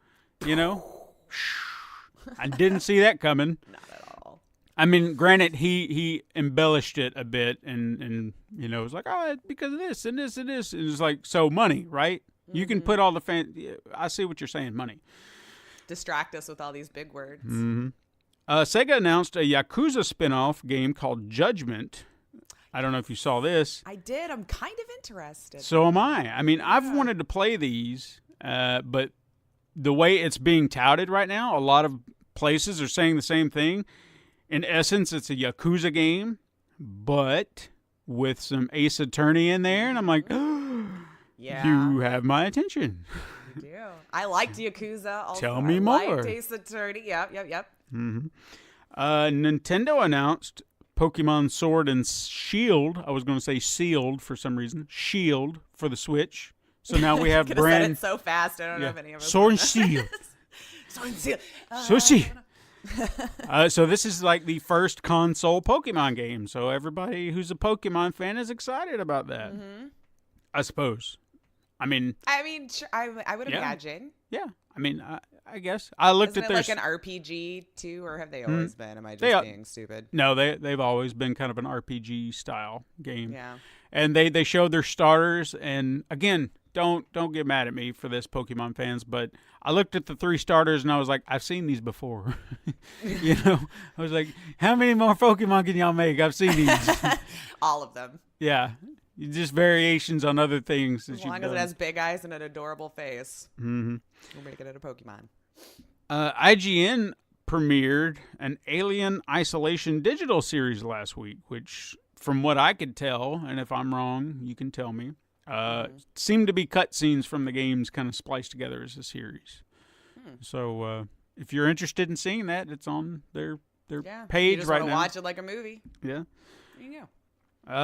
I didn't see that coming. Not at all. I mean, granted, he embellished it a bit, and it was like, oh, because of this and this and this. And it's like, so money, right? You can put all the I see what you're saying, money. Distract us with all these big words. Sega announced a Yakuza spinoff game called Judgment. I don't know if you saw this. I did. I'm kind of interested. So am I. I mean, I've wanted to play these, but the way it's being touted right now, a lot of places are saying the same thing. In essence, it's a Yakuza game, but with some Ace Attorney in there. And I'm like, yeah, you have my attention. I do. I liked Yakuza. Also. Tell me more. I liked Ace Attorney. Yep. Mm-hmm. Nintendo announced Pokemon Sword and Shield. I was going to say Sealed for some reason. Shield for the Switch. So now we have Said brand it so fast. I don't know if any of us. Sword and Shield. Sword and Shield. So this is like the first console Pokemon game. So everybody who's a Pokemon fan is excited about that. Mm-hmm. I suppose. I mean, Sure, I would imagine. Yeah. I mean, I guess I looked Isn't at it their like an RPG too, or have they always been? Am I just being stupid? No, they've always been kind of an RPG style game. Yeah. And they showed their starters, and again, don't get mad at me for this, Pokemon fans, but I looked at the 3 starters and I was like, I've seen these before. I was like, how many more Pokemon can y'all make? I've seen these. All of them. Yeah. Just variations on other things. As long as it has big eyes and an adorable face. Mm-hmm. We'll make it a Pokemon. IGN premiered an Alien Isolation digital series last week, which, from what I could tell, and if I'm wrong, you can tell me, seemed to be cutscenes from the games kind of spliced together as a series. So if you're interested in seeing that, it's on their page you just right want now. to watch it like a movie. Yeah. There you go.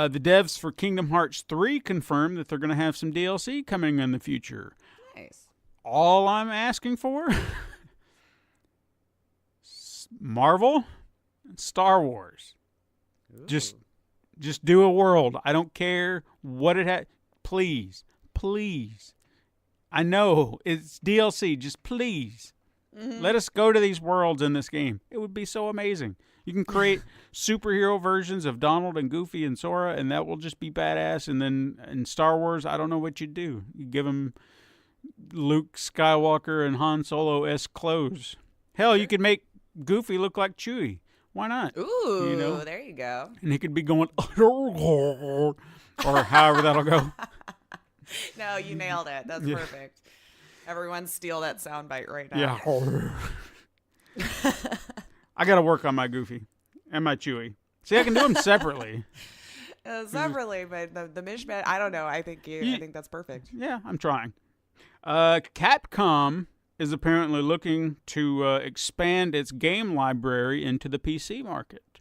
The devs for Kingdom Hearts 3 confirmed that they're going to have some DLC coming in the future. Nice. All I'm asking for, Marvel, Star Wars. Ooh. Just do a world. I don't care what it had. Please. I know it's DLC. Just please. Mm-hmm. Let us go to these worlds in this game. It would be so amazing. You can create superhero versions of Donald and Goofy and Sora, and that will just be badass. And then in Star Wars, I don't know what you'd do. You give them Luke Skywalker and Han Solo-esque clothes. Hell, you could make Goofy look like Chewie. Why not? Ooh, there you go. And he could be going, or however that'll go. No, you nailed it. That's perfect. Everyone steal that soundbite right now. Yeah. I got to work on my Goofy and my Chewie. See, I can do them separately. Separately, but the mishmash, I don't know. I think that's perfect. Yeah, I'm trying. Capcom is apparently looking to expand its game library into the PC market.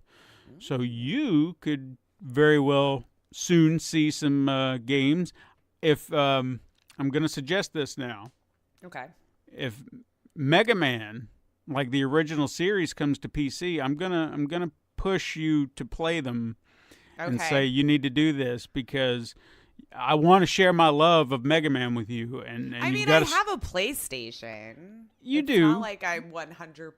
So you could very well soon see some games. If I'm going to suggest this now. Okay. If Mega Man, like the original series, comes to PC, I'm gonna push you to play them and say you need to do this because I want to share my love of Mega Man with you. And I mean, I have a PlayStation. It's do. not like I'm 100%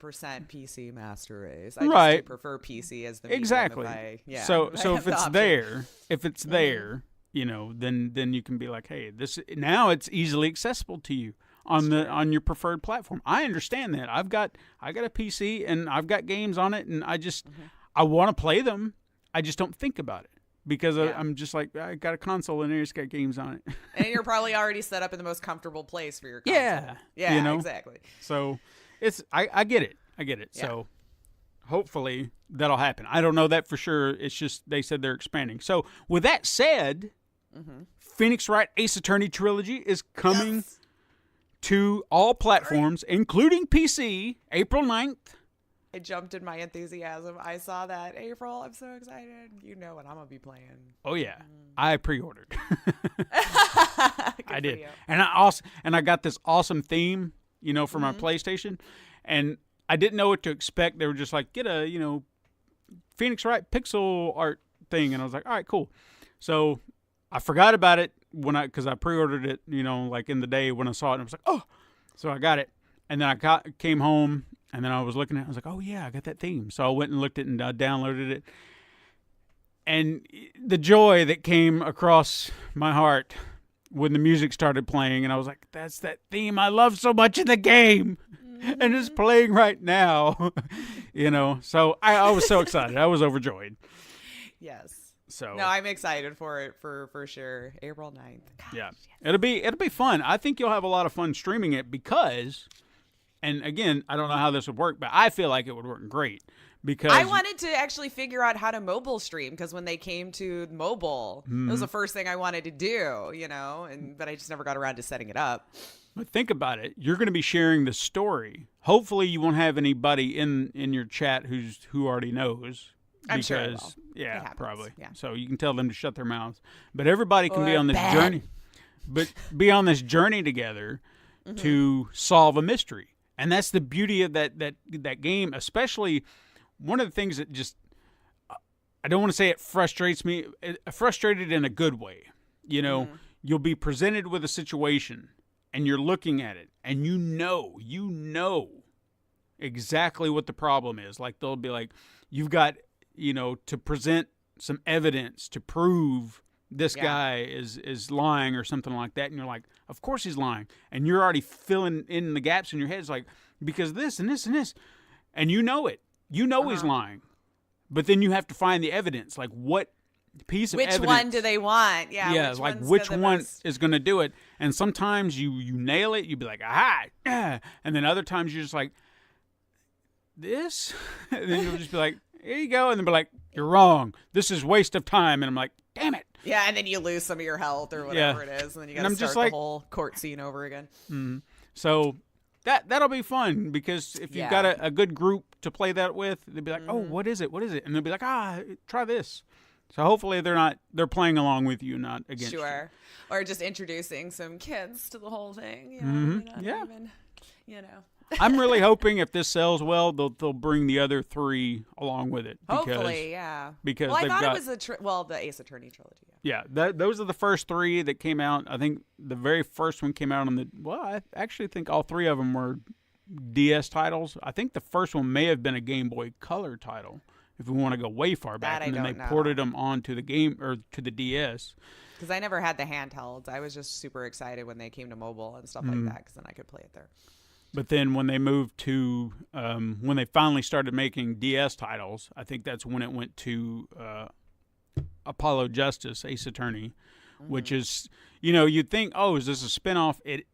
PC master race. I just do prefer PC as the medium. Exactly. So if it's there, then you can be like, hey, this now it's easily accessible to you on your preferred platform. I understand that. I got a PC and I've got games on it, and I want to play them. I just don't think about it because I'm just like, I got a console and it's got games on it. And you're probably already set up in the most comfortable place for your console. Yeah, exactly. So I get it. Yeah. So hopefully that'll happen. I don't know that for sure. It's just they said they're expanding. So with that said, Phoenix Wright Ace Attorney Trilogy is coming to all platforms, including PC, April 9th. It jumped in my enthusiasm. I saw that. April, I'm so excited. You know what I'm going to be playing. Oh, yeah. I pre-ordered. I did. And I got this awesome theme, for my PlayStation. And I didn't know what to expect. They were just like, get a, Phoenix Wright pixel art thing. And I was like, all right, cool. So I forgot about it because I pre-ordered it, like in the day when I saw it. And I was like, oh, so I got it. And then I came home and then I was looking at it. I was like, oh yeah, I got that theme. So I went and looked at it and I downloaded it. And the joy that came across my heart when the music started playing, and I was like, that's that theme I love so much in the game. And it's playing right now, So I was so excited. I was overjoyed. Yes. So no, I'm excited for it for sure. April 9th. Gosh, yeah, yes. It'll be fun. I think you'll have a lot of fun streaming it because, and again, I don't know how this would work, but I feel like it would work great because I wanted to actually figure out how to mobile stream because when they came to mobile, it was the first thing I wanted to do, but I just never got around to setting it up. But think about it. You're going to be sharing the story. Hopefully, you won't have anybody in your chat who already knows. I'm sure it will. Yeah, it probably. Yeah. So you can tell them to shut their mouths. But everybody can be on this bad. journey. but be on this journey together to solve a mystery. And that's the beauty of that game, especially one of the things that just, I don't want to say it frustrates me, frustrated in a good way. You know, you'll be presented with a situation and you're looking at it and you know exactly what the problem is. Like they'll be like, you've got, to present some evidence to prove this guy is lying or something like that. And you're like, of course he's lying. And you're already filling in the gaps in your head. It's like, because this and this and this. And you know it. You know he's lying. But then you have to find the evidence. Like what piece of evidence. Which one do they want? Yeah, which one is going to do it. And sometimes you nail it. You be like, aha. And then other times you're just like, this? And then you'll just be like, here you go. And then be like, you're wrong. This is waste of time. And I'm like, damn it. Yeah, and then you lose some of your health or whatever it is, and then you got to start the whole court scene over again. Mm-hmm. So that'll be fun because if you've got a good group to play that with, they'll be like, oh, what is it? What is it? And they'll be like, try this. So hopefully they're playing along with you, not against you. Sure. Or just introducing some kids to the whole thing. Even, I'm really hoping if this sells well, they'll bring the other 3 along with it. Hopefully, yeah. Because I thought it was the Ace Attorney trilogy. Yeah, those are the first 3 that came out. I think the very first one came out I actually think all 3 of them were DS titles. I think the first one may have been a Game Boy Color title, if we want to go way far back. And then they ported them onto the game or to the DS. Because I never had the handhelds. I was just super excited when they came to mobile and stuff like that, because then I could play it there. But then when they moved to, when they finally started making DS titles, I think that's when it went to Apollo Justice, Ace Attorney, which is, you'd think, oh, is this a spinoff? It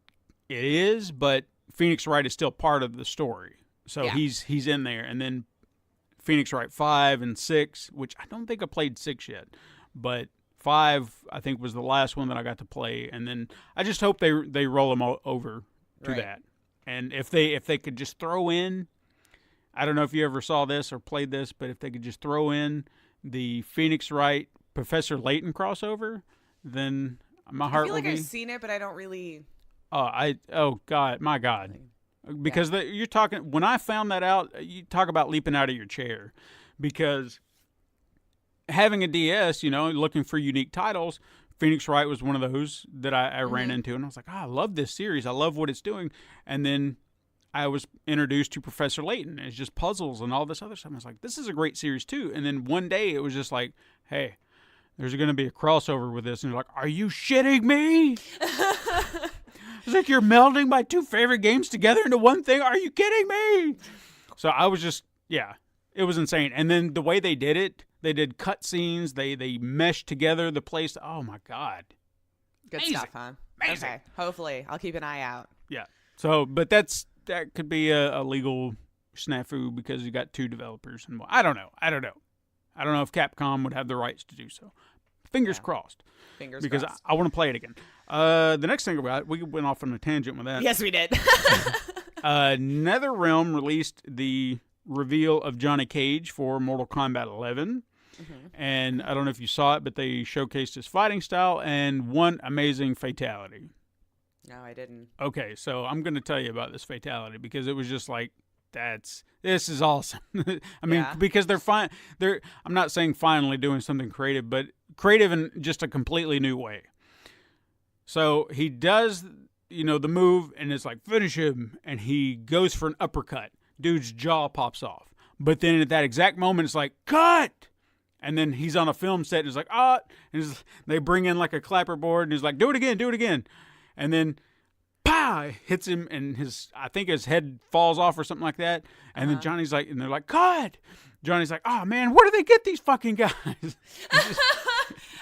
is, but Phoenix Wright is still part of the story. So he's in there. And then Phoenix Wright 5 and 6, which I don't think I played 6 yet, but 5 I think was the last one that I got to play. And then I just hope they roll them over to that. And if they could just throw in, I don't know if you ever saw this or played this, but if they could just throw in the Phoenix Wright Professor Layton crossover, then my heart will be. I feel like I've seen it, but I don't really. Oh God, my God, because you're talking. When I found that out, you talk about leaping out of your chair, because having a DS, looking for unique titles. Phoenix Wright was one of those that I ran into, and I was like, I love this series. I love what it's doing. And then I was introduced to Professor Layton. It's just puzzles and all this other stuff. I was like, this is a great series, too. And then one day it was just like, hey, there's going to be a crossover with this. And you're like, are you shitting me? It's like you're melding my 2 favorite games together into one thing. Are you kidding me? So I was just, it was insane. And then the way they did it, they did cutscenes. They meshed together the place. Oh my God! Good stuff, huh? Amazing. Okay, hopefully I'll keep an eye out. Yeah. So, but that could be a legal snafu because you got 2 developers, and I don't know. I don't know if Capcom would have the rights to do so. Fingers crossed. Because I want to play it again. The next thing about we went off on a tangent with that. Yes, we did. NetherRealm released the reveal of Johnny Cage for Mortal Kombat 11. And I don't know if you saw it, but they showcased his fighting style and one amazing fatality. No, I didn't. Okay, so I'm going to tell you about this fatality because it was just like, this is awesome. I mean, because they're I'm not saying finally doing something creative, but creative in just a completely new way. So he does, the move, and it's like, finish him, and he goes for an uppercut. Dude's jaw pops off. But then at that exact moment, it's like, cut! And then he's on a film set, and it's like, and they bring in like a clapperboard, and he's like, do it again. And then, pow, hits him, and I think his head falls off or something like that. And then Johnny's like, and they're like, cut! Johnny's like, oh man, where do they get these fucking guys?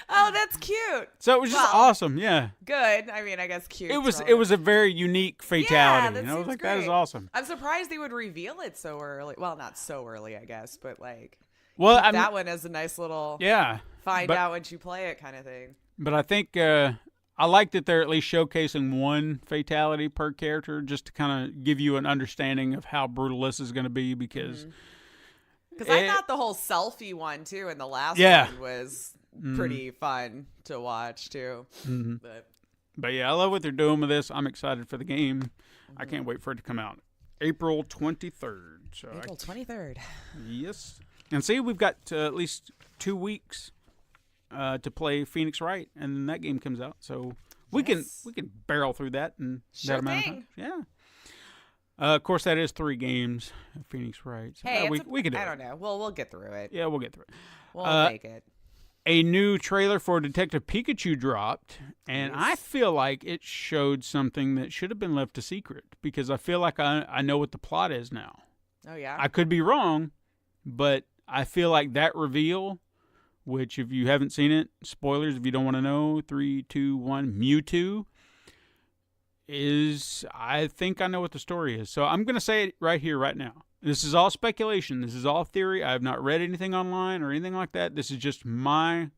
Oh, that's cute. So it was just awesome, yeah. Good. I mean, I guess cute. It was a very unique fatality. Yeah, I was like, that is awesome. I'm surprised they would reveal it so early. Well, not so early, I guess, but like, that one is a nice little find out once you play it kind of thing. But I think I like that they're at least showcasing one fatality per character just to kind of give you an understanding of how brutal this is going to be because I thought the whole selfie one too in the last one was pretty fun to watch too. But But yeah, I love what they're doing with this. I'm excited for the game. I can't wait for it to come out. April 23rd. So April 23rd. Yes. And see, we've got at least 2 weeks to play Phoenix Wright, and then that game comes out. So we can barrel through that in Sure that amount thing. of time. Yeah. Of course, that is 3 games. Phoenix Wright. So, Hey, we can do it. I don't know. We'll get through it. Yeah, we'll get through it. We'll make it. A new trailer for Detective Pikachu dropped, and I feel like it showed something that should have been left a secret, because I feel like I know what the plot is now. Oh, yeah? I could be wrong, but I feel like that reveal, which if you haven't seen it, spoilers if you don't want to know, 3, 2, 1, Mewtwo, I think I know what the story is. So I'm going to say it right here, right now. This is all speculation. This is all theory. I have not read anything online or anything like that. This is just my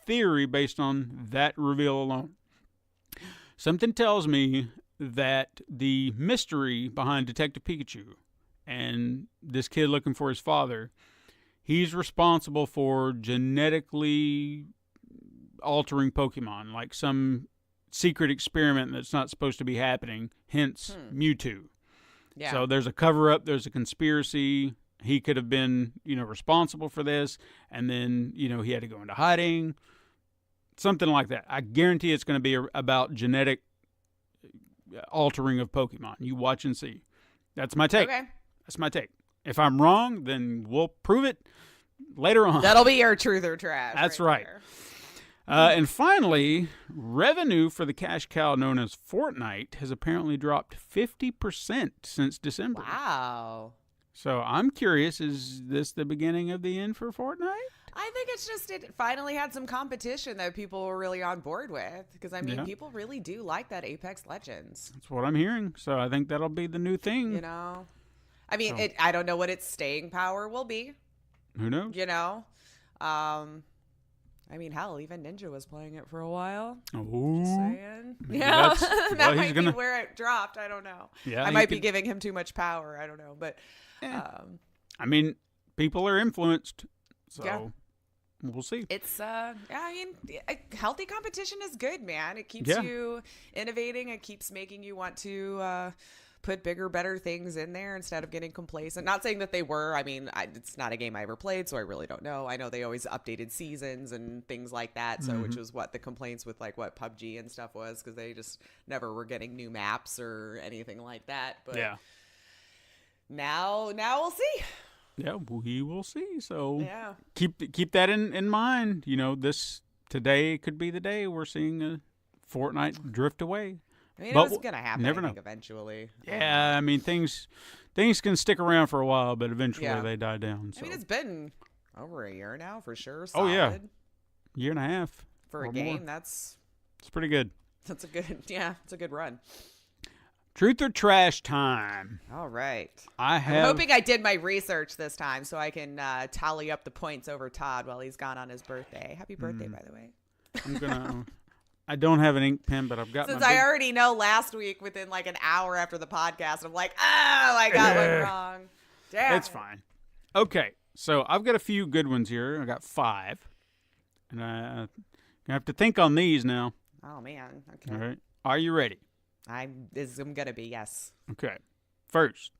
theory based on that reveal alone. Something tells me that the mystery behind Detective Pikachu and this kid looking for his father, he's responsible for genetically altering Pokemon, like some secret experiment that's not supposed to be happening, hence Mewtwo. Yeah. So there's a cover-up, there's a conspiracy. He could have been, responsible for this, and then, he had to go into hiding. Something like that. I guarantee it's going to be about genetic altering of Pokemon. You watch and see. That's my take. Okay. That's my take. If I'm wrong, then we'll prove it later on. That'll be your truth or trash. That's right. And finally, revenue for the cash cow known as Fortnite has apparently dropped 50% since December. Wow. So I'm curious, is this the beginning of the end for Fortnite? I think it's just it finally had some competition that people were really on board with. Because, people really do like that Apex Legends. That's what I'm hearing. So I think that'll be the new thing. I don't know what its staying power will be. Who knows? Hell, even Ninja was playing it for a while. Oh. Just saying. Maybe Yeah, that's- that well, might he's be gonna- where it dropped. I don't know. Yeah, I he might be could- giving him too much power. I don't know. But, people are influenced. So Yeah. we'll see. it's, healthy competition is good, man. It keeps Yeah. you innovating. It keeps making you want to put bigger, better things in there instead of getting complacent. Not saying that they were. It's not a game I ever played, so I really don't know. I know they always updated seasons and things like that, so which was what the complaints with what PUBG and stuff was, because they just never were getting new maps or anything like that. But Yeah. now we'll see. Yeah, we will see. So Yeah. keep that in mind. This today could be the day we're seeing a Fortnite drift away. It But was going to happen, never I think, know. eventually. Yeah, things can stick around for a while, but eventually Yeah. they die down. So. It's been over a year now for sure. Oh, Solid. yeah. Year and a half For a or game, more. that's It's pretty good. a good run. Truth or trash time. All right. I'm I'm hoping I did my research this time so I can tally up the points over Todd while he's gone on his birthday. Happy birthday, by the way. I'm gonna. I don't have an ink pen, but I've got Since my. I already know last week within an hour after the podcast, I'm like, I got one wrong. Damn. It's fine. Okay, so I've got a few good ones here. I got 5, and I'm gonna have to think on these now. Oh, man. Okay. All right. Are you ready? I'm going to be, yes. Okay. First,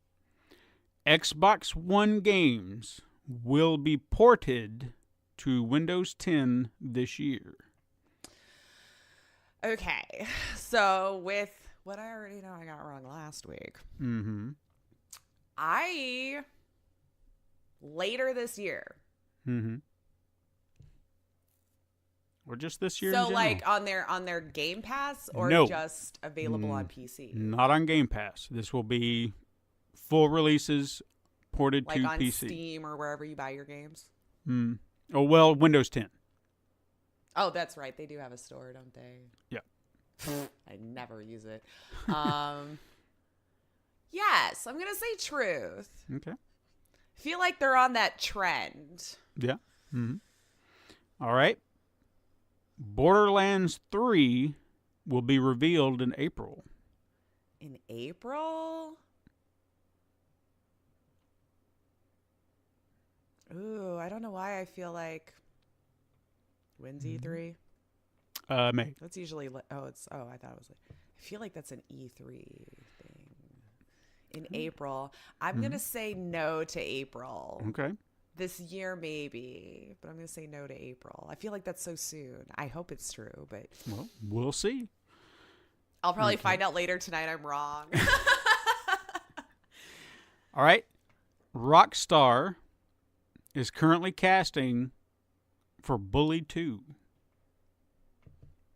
Xbox One games will be ported to Windows 10 this year. Okay. So with what I already know I got wrong last week, later this year. Or just this year? So in general? on their Game Pass or No. just available on PC? Not on Game Pass. This will be full releases ported Like to on PC. Steam or wherever you buy your games? Oh, well, Windows 10. Oh, that's right. They do have a store, don't they? Yeah. I never use it. Yes, I'm going to say truth. Okay. I feel like they're on that trend. Yeah. All right. Borderlands 3 will be revealed in April. In April? Ooh, I don't know why I feel like when's E3? May. That's usually I thought it was. I feel like that's an E3 thing in April. I'm gonna say no to April. Okay. This year maybe, but I'm gonna say no to April. I feel like that's so soon. I hope it's true, but Well, we'll see. I'll probably find out later tonight I'm wrong. All right. Rockstar is currently casting for Bully 2.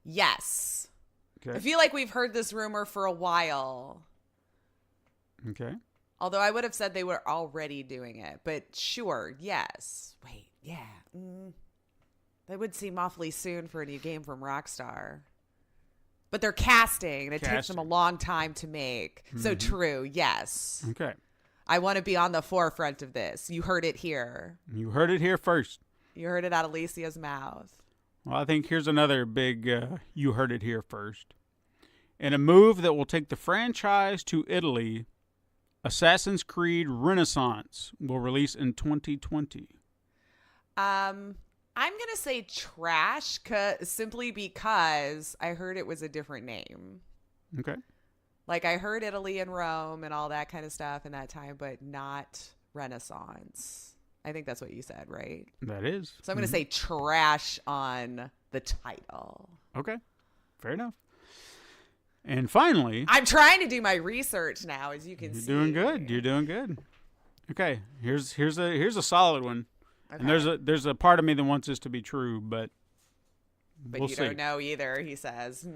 Yes. Okay. I feel like we've heard this rumor for a while. Okay. Although I would have said they were already doing it, but sure, yes. Wait, yeah. That would seem awfully soon for a new game from Rockstar. But they're casting, and it takes them a long time to make. So true, yes. Okay. I want to be on the forefront of this. You heard it here. You heard it here first. You heard it out of Alicia's mouth. Well, I think here's another big you heard it here first. In a move that will take the franchise to Italy, Assassin's Creed Renaissance will release in 2020. I'm going to say trash simply because I heard it was a different name. Okay. Like, I heard Italy and Rome and all that kind of stuff in that time, but not Renaissance. I think that's what you said, right? That is. So I'm going to say trash on the title. Okay. Fair enough. And finally, I'm trying to do my research now, as you can see. You're doing good. You're doing good. Okay. Here's a solid one. Okay. And there's a part of me that wants this to be true, but we'll see. Don't know either, he says.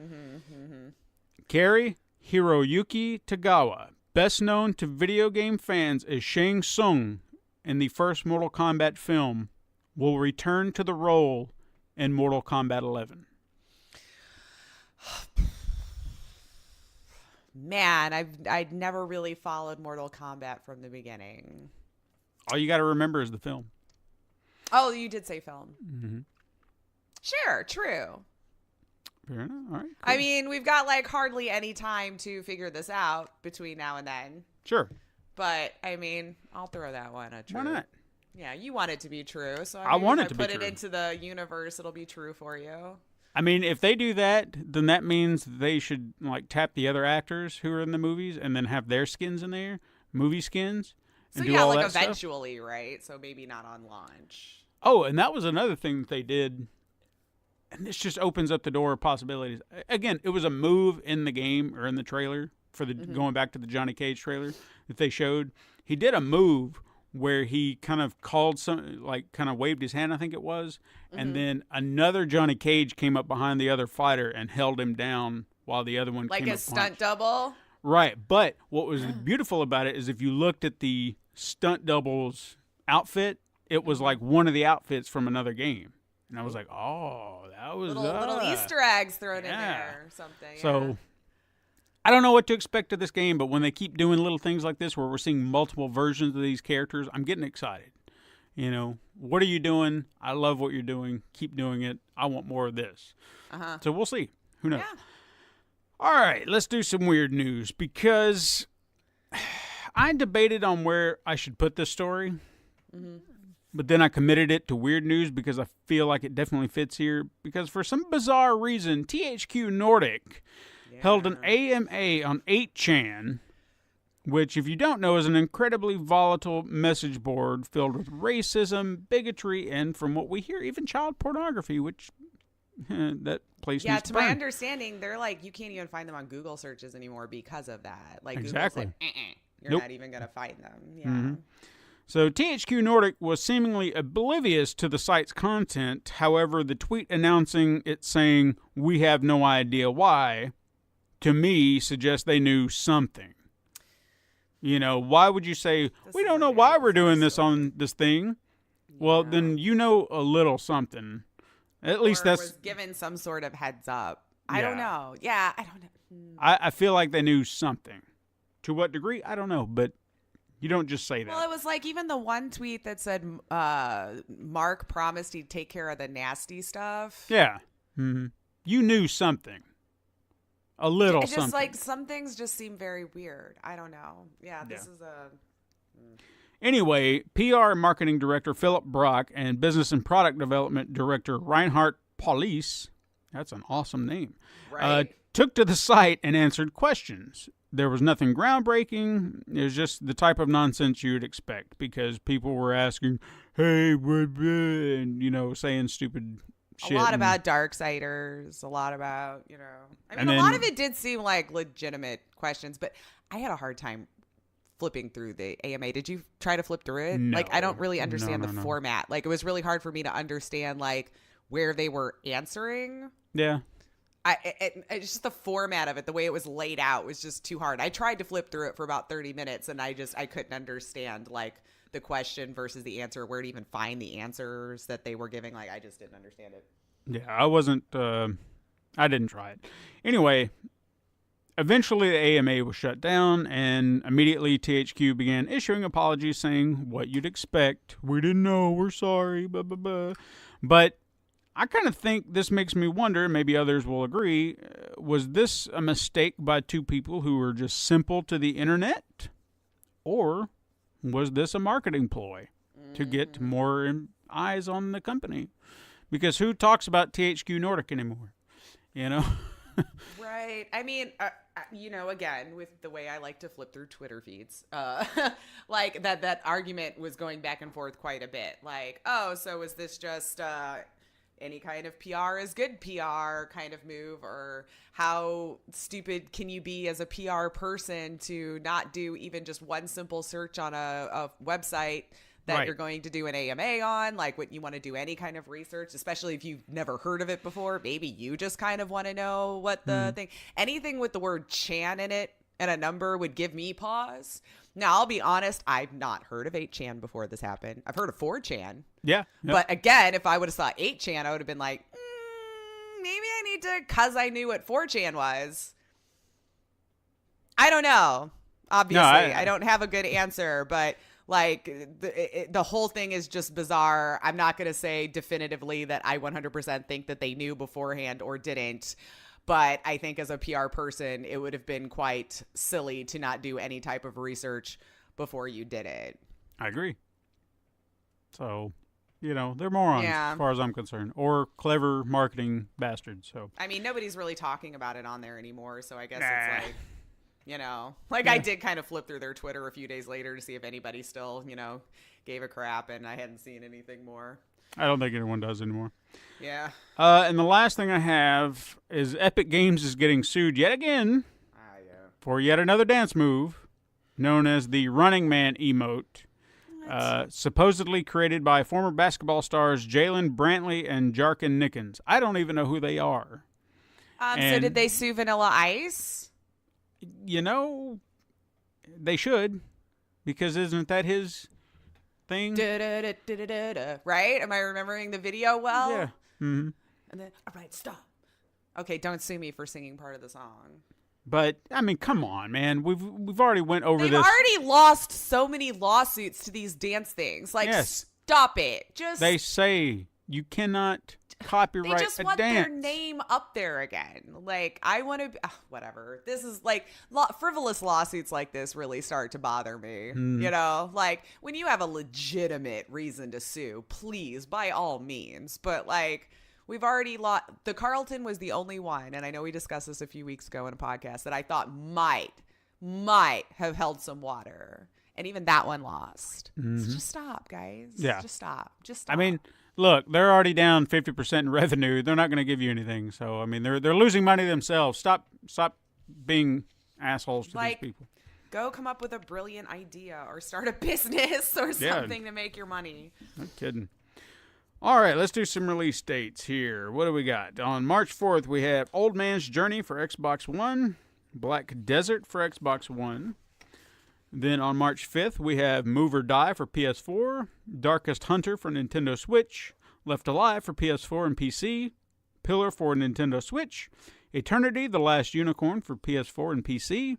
Cary Hiroyuki Tagawa, best known to video game fans as Shang Tsung in the first Mortal Kombat film, will return to the role in Mortal Kombat 11. Man, I'd never really followed Mortal Kombat from the beginning. All you got to remember is the film. Oh, you did say film. Mm-hmm. Sure, true. Fair enough. All right. Cool. I mean, we've got like hardly any time to figure this out between now and then. Sure. But I mean, I'll throw that one a true. Why not? Yeah, you want it to be true, so I want it to be put true. it into the universe, it'll be true for you. I mean, if they do that, then that means they should like tap the other actors who are in the movies and then have their skins in there, movie skins. So and do yeah, all like that eventually, stuff. right? So maybe not on launch. Oh, and that was another thing that they did. And this just opens up the door of possibilities. Again, it was a move in the game or in the trailer for the going back to the Johnny Cage trailer that they showed. He did a move where he kind of called kind of waved his hand, I think it was, and then another Johnny Cage came up behind the other fighter and held him down while the other one like came a up stunt double. Right, but what was beautiful about it is if you looked at the stunt double's outfit, it was like one of the outfits from another game. And I was like, oh, that was little Easter eggs thrown in there or something. So I don't know what to expect of this game, but when they keep doing little things like this where we're seeing multiple versions of these characters, I'm getting excited. You know, what are you doing? I love what you're doing. Keep doing it. I want more of this. So we'll see. Who knows? Yeah. All right, let's do some weird news because I debated on where I should put this story. But then I committed it to weird news because I feel like it definitely fits here. Because for some bizarre reason, THQ Nordic held an AMA on 8chan, which, if you don't know, is an incredibly volatile message board filled with racism, bigotry, and, from what we hear, even child pornography, which that place needs to my burn. understanding, they're like, you can't even find them on Google searches anymore because of that. Like, Exactly. Google's like, you're not even going to find them. Yeah. So THQ Nordic was seemingly oblivious to the site's content. However, the tweet announcing it saying, "We have no idea why," to me suggests they knew something. You know, why would you say, "We don't know why we're doing this on this thing"? Well, then you know a little something. At least that's was given some sort of heads up. I don't know. Yeah, I don't know. I feel like they knew something. To what degree? I don't know, but you don't just say that. Well, it was like even the one tweet that said Mark promised he'd take care of the nasty stuff. Yeah. You knew something. A little just something. Like some things just seem very weird. I don't know. Yeah, this is a... Anyway, PR and marketing director Philip Brock and business and product development director Reinhard Paulis That's an awesome name. Right. Took to the site and answered questions. There was nothing groundbreaking. It was just the type of nonsense you would expect because people were asking, hey, and, saying stupid shit. A lot about Darksiders, a lot about, a lot of it did seem like legitimate questions, but I had a hard time flipping through the AMA. Did you try to flip through it? No. I don't really understand No. the format. It was really hard for me to understand, where they were answering. Yeah. It's just the format of it, the way it was laid out was just too hard. I tried to flip through it for about 30 minutes and I couldn't understand the question versus the answer, where to even find the answers that they were giving. I just didn't understand it. Yeah, I didn't try it. Anyway, eventually the AMA was shut down and immediately THQ began issuing apologies saying what you'd expect. We didn't know, we're sorry, blah, blah, blah. But I kind of think this makes me wonder, maybe others will agree, was this a mistake by two people who were just simple to the internet? Or was this a marketing ploy to get more eyes on the company? Because who talks about THQ Nordic anymore? Right. I mean, again, with the way I like to flip through Twitter feeds, that argument was going back and forth quite a bit. So is this just any kind of PR is good PR kind of move, or how stupid can you be as a PR person to not do even just one simple search on a website that right. You're going to do an AMA on, when you want to do any kind of research, especially if you've never heard of it before. Maybe you just kind of want to know what the thing, anything with the word Chan in it and a number would give me pause. Now, I'll be honest, I've not heard of 8chan before this happened. I've heard of 4chan. Yeah. But again, if I would have thought 8chan, I would have been like, maybe I need to, because I knew what 4chan was. I don't know. Obviously, No, I don't have a good answer, but the whole thing is just bizarre. I'm not going to say definitively that I 100% think that they knew beforehand or didn't. But I think as a PR person, it would have been quite silly to not do any type of research before you did it. I agree. So, they're morons as far as I'm concerned, or clever marketing bastards. So I mean, nobody's really talking about it on there anymore. So I guess it's I did kind of flip through their Twitter a few days later to see if anybody still, gave a crap, and I hadn't seen anything more. I don't think anyone does anymore. Yeah. And the last thing I have is Epic Games is getting sued yet again for yet another dance move known as the Running Man emote, supposedly created by former basketball stars Jalen Brantley and Jarkin Nickens. I don't even know who they are. So did they sue Vanilla Ice? They should, because isn't that his thing? Right? Am I remembering the video well? Yeah. Mm-hmm. And then, all right, stop. Okay, don't sue me for singing part of the song. But I mean, come on, man. We've already went over They've this. already lost so many lawsuits to these dance things. Yes. Stop it. They say you cannot copyright they just a want dance. their name up there again. I want to whatever. This is frivolous lawsuits like this really start to bother me. When you have a legitimate reason to sue, please, by all means. But we've already lost. The Carlton was the only one, and I know we discussed this a few weeks ago in a podcast, that I thought might have held some water. And even that one lost. Mm-hmm. So just stop, guys. Yeah. Just stop. Just stop. I mean, look, they're already down 50% in revenue. They're not going to give you anything. So I mean, they're losing money themselves. Stop being assholes to these people. Go come up with a brilliant idea or start a business or something to make your money. No kidding. All right, let's do some release dates here. What do we got? On March 4th, we have Old Man's Journey for Xbox One, Black Desert for Xbox One. Then on March 5th, we have Move or Die for PS4, Darkest Hunter for Nintendo Switch, Left Alive for PS4 and PC, Pillar for Nintendo Switch, Eternity: The Last Unicorn for PS4 and PC,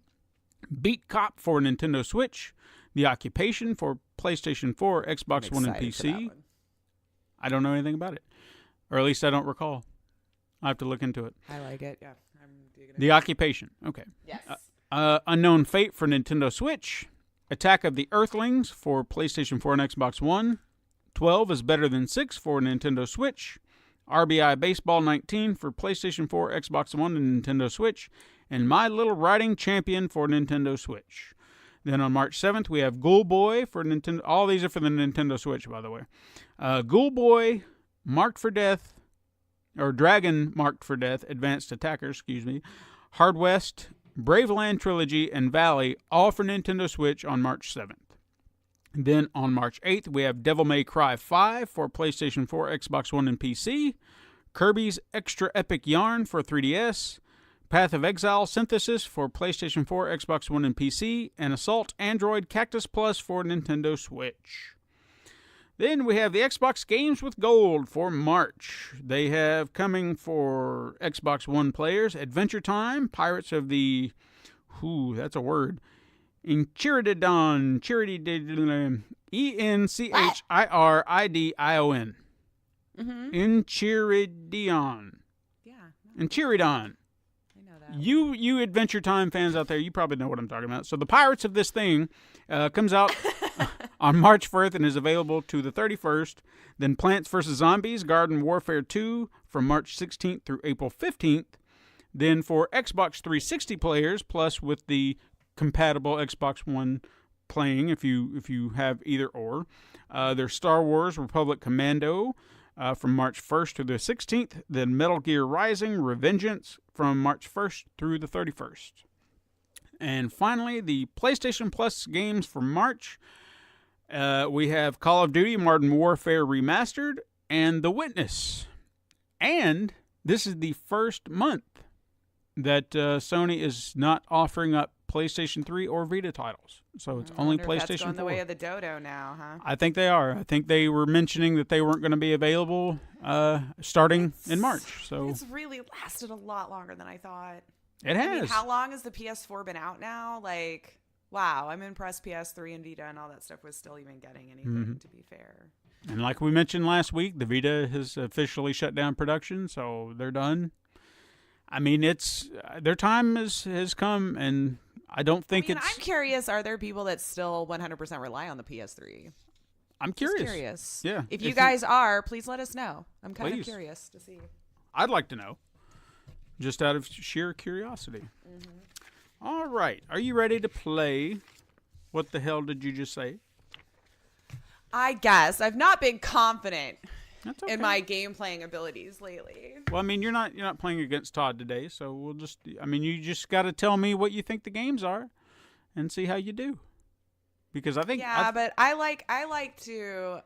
Beat Cop for Nintendo Switch, The Occupation for PlayStation 4, Xbox One, and PC. I don't know anything about it, or at least I don't recall. I have to look into it. I like it. Yeah, I'm digging it. The Occupation. Okay. Yes. Unknown Fate for Nintendo Switch, Attack of the Earthlings for PlayStation 4 and Xbox One, 12 is Better Than 6 for Nintendo Switch, RBI Baseball 19 for PlayStation 4, Xbox One, and Nintendo Switch, and My Little Riding Champion for Nintendo Switch. Then on March 7th, we have Ghoul Boy for Nintendo. All these are for the Nintendo Switch, by the way. Ghoul Boy, Marked for Death, or Dragon Marked for Death, Advanced Attacker, Hard West, Braveland Trilogy, and Valley, all for Nintendo Switch on March 7th. Then on March 8th, we have Devil May Cry 5 for PlayStation 4, Xbox One, and PC, Kirby's Extra Epic Yarn for 3DS, Path of Exile Synthesis for PlayStation 4, Xbox One, and PC, and Assault Android Cactus Plus for Nintendo Switch. Then we have the Xbox Games with Gold for March. They have coming for Xbox One players, Adventure Time, Pirates of the... that's a word. Enchiridion. Enchiridion. Enchiridion. Yeah. Enchiridion. You Adventure Time fans out there, you probably know what I'm talking about. So the Pirates of this thing comes out on March 1st and is available to the 31st. Then Plants vs. Zombies Garden Warfare 2 from March 16th through April 15th. Then for Xbox 360 players, plus with the compatible Xbox One playing, if you have either or, there's Star Wars Republic Commando from March 1st to the 16th. Then Metal Gear Rising Revengeance from March 1st through the 31st. And finally, the PlayStation Plus games for March. We have Call of Duty Modern Warfare Remastered and The Witness. And this is the first month that Sony is not offering up PlayStation 3 or Vita titles. So it's only PlayStation 4. That's going the way of the dodo now, huh? I think they are. I think they were mentioning that they weren't going to be available starting in March. So it's really lasted a lot longer than I thought. It has. I mean, how long has the PS4 been out now? Like, wow, I'm impressed PS3 and Vita and all that stuff was still even getting anything, to be fair. And like we mentioned last week, the Vita has officially shut down production, so they're done. I mean, it's their time has come, and I don't think it's... I'm curious, are there people that still 100% rely on the PS3? I'm curious. Just curious. Yeah. If you guys are, please let us know. I'm kind of curious to see. I'd like to know, just out of sheer curiosity. All right. Are you ready to play What the Hell Did You Just Say? I guess. I've not been confident That's okay. in my game playing abilities lately. Well, I mean, you're not playing against Todd today, so we'll just... I mean, you just got to tell me what you think the games are and see how you do. Because I think... Yeah, but I like to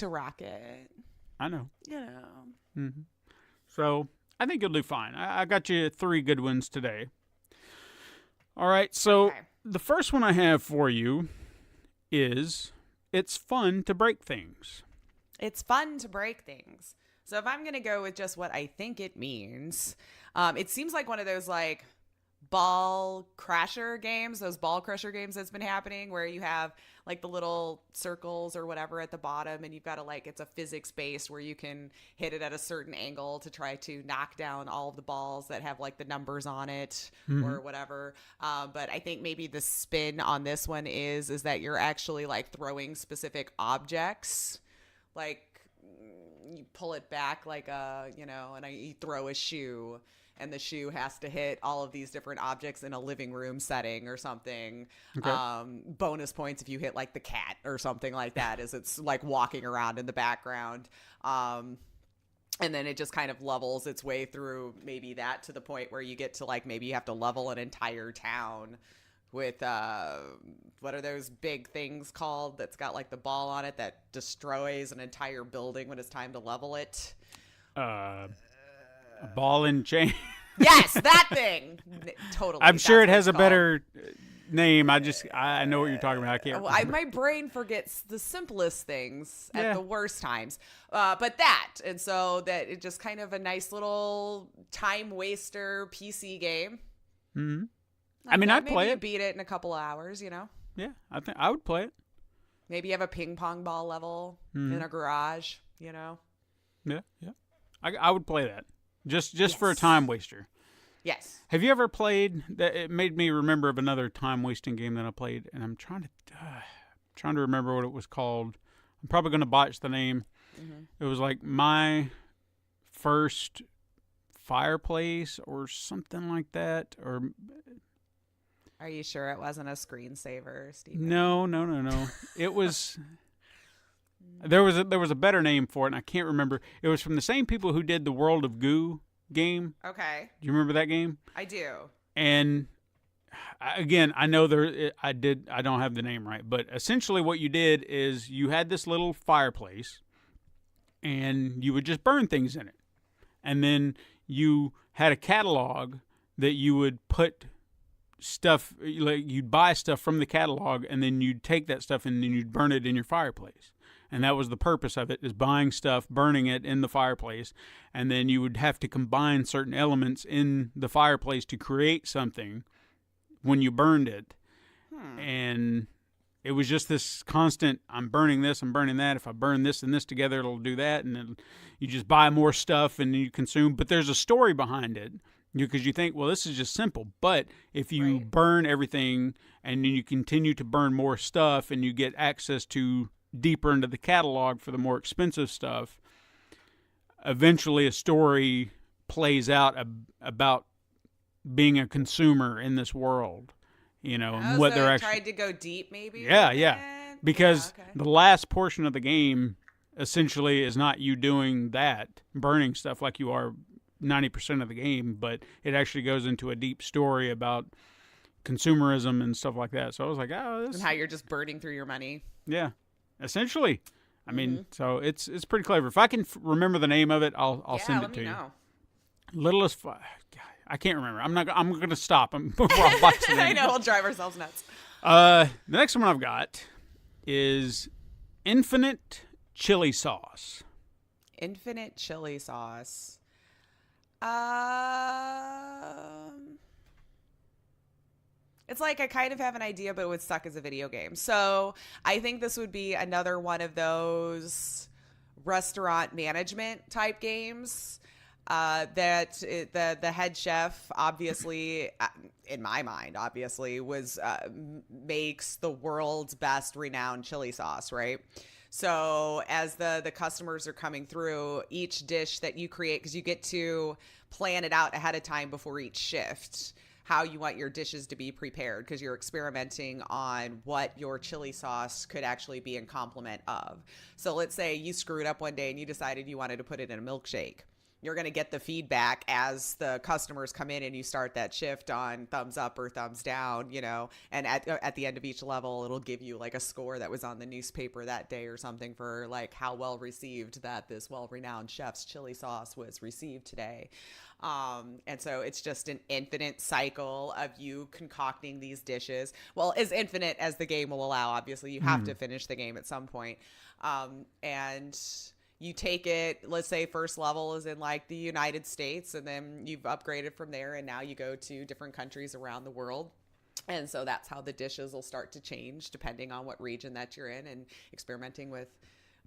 rock it. I know. You know. Mm-hmm. So, I think you'll do fine. I got you 3 good ones today. All right, so the first one I have for you is... It's fun to break things. It's fun to break things. So if I'm going to go with just what I think it means, it seems like one of those like ball crusher games, those ball crusher games that's been happening where you have like the little circles or whatever at the bottom and you've got to like, it's a physics based where you can hit it at a certain angle to try to knock down all of the balls that have like the numbers on it or whatever. But I think maybe the spin on this one is that you're actually like throwing specific objects, like you pull it back like you throw a shoe and the shoe has to hit all of these different objects in a living room setting or something. Okay. Bonus points if you hit like the cat or something like that as it's like walking around in the background. And then it just kind of levels its way through maybe that to the point where you get to like maybe you have to level an entire town with what are those big things called that's got like the ball on it that destroys an entire building when it's time to level it. A ball and chain. Yes, that thing. Totally. I'm sure it has a better name. I know what you're talking about. I can't. My brain forgets the simplest things at the worst times. But that, and so that it's just kind of a nice little time waster PC game. Mm-hmm. I mean, I'd play it. Beat it in a couple of hours, you know? Yeah, I think I would play it. Maybe you have a ping pong ball level in a garage, you know? Yeah. I would play that. Just for a time waster. Yes. Have you ever played that? It made me remember of another time wasting game that I played, and I'm trying to remember what it was called. I'm probably going to botch the name. Mm-hmm. It was like my first fireplace or something like that. Or Are you sure it wasn't a screensaver, Stephen? no. It was. There was a better name for it, and I can't remember. It was from the same people who did the World of Goo game. Okay. Do you remember that game? I do. And again, I know I don't have the name right, but essentially what you did is you had this little fireplace, and you would just burn things in it, and then you had a catalog that you would put stuff, like you'd buy stuff from the catalog, and then you'd take that stuff and then you'd burn it in your fireplace. And that was the purpose of it, is buying stuff, burning it in the fireplace, and then you would have to combine certain elements in the fireplace to create something when you burned it. And it was just this constant, I'm burning this, I'm burning that. If I burn this and this together, it'll do that. And then you just buy more stuff and you consume. But there's a story behind it, because you think, well, this is just simple. But if you burn everything and then you continue to burn more stuff and you get access to deeper into the catalog for the more expensive stuff, eventually a story plays out about being a consumer in this world, and what they're actually tried to go deep, maybe. Yeah. Because the last portion of the game essentially is not you doing that, burning stuff like you are 90% of the game, but it actually goes into a deep story about consumerism and stuff like that. So I was like, and how you're just burning through your money. Yeah. Essentially, I mean, so it's pretty clever. If I can remember the name of it, I'll send it to you. Know. Littlest, I can't remember. I'm gonna stop. I know, we'll drive ourselves nuts. The next one I've got is infinite chili sauce. Infinite chili sauce. It's like I kind of have an idea, but it would suck as a video game. So I think this would be another one of those restaurant management type games that the head chef, obviously, in my mind, obviously, makes the world's best renowned chili sauce, right? So as the customers are coming through, each dish that you create, because you get to plan it out ahead of time before each shift, how you want your dishes to be prepared, because you're experimenting on what your chili sauce could actually be in complement of. So let's say you screwed up one day and you decided you wanted to put it in a milkshake. You're going to get the feedback as the customers come in and you start that shift on thumbs up or thumbs down, and at the end of each level, it'll give you like a score that was on the newspaper that day or something for like how well received that this well-renowned chef's chili sauce was received today. And so it's just an infinite cycle of you concocting these dishes. Well, as infinite as the game will allow, obviously you have to finish the game at some point. And you take it, let's say first level is in like the United States, and then you've upgraded from there, and now you go to different countries around the world. And so that's how the dishes will start to change depending on what region that you're in, and experimenting with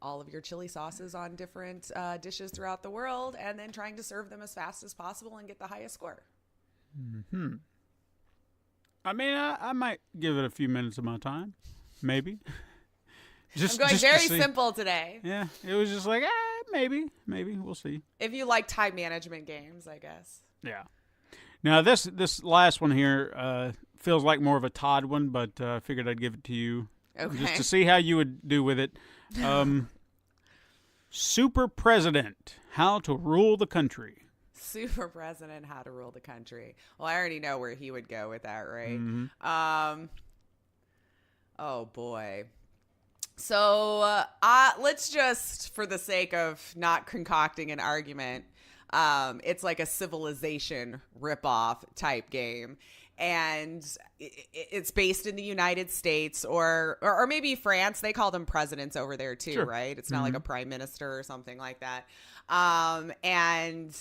all of your chili sauces on different dishes throughout the world, and then trying to serve them as fast as possible and get the highest score. I mean, I might give it a few minutes of my time, maybe. I'm going very simple today. Yeah, it was just like, maybe, we'll see. If you like time management games, I guess. Yeah. Now, this last one here feels like more of a Todd one, but I figured I'd give it to you. Okay. Just to see how you would do with it. Super President, How to Rule the Country. Super President, How to Rule the Country. Well, I already know where he would go with that, right? Oh, boy. So let's just, for the sake of not concocting an argument, it's like a Civilization ripoff type game. And it's based in the United States or maybe France. They call them presidents over there too, sure. Right? It's not like a prime minister or something like that. And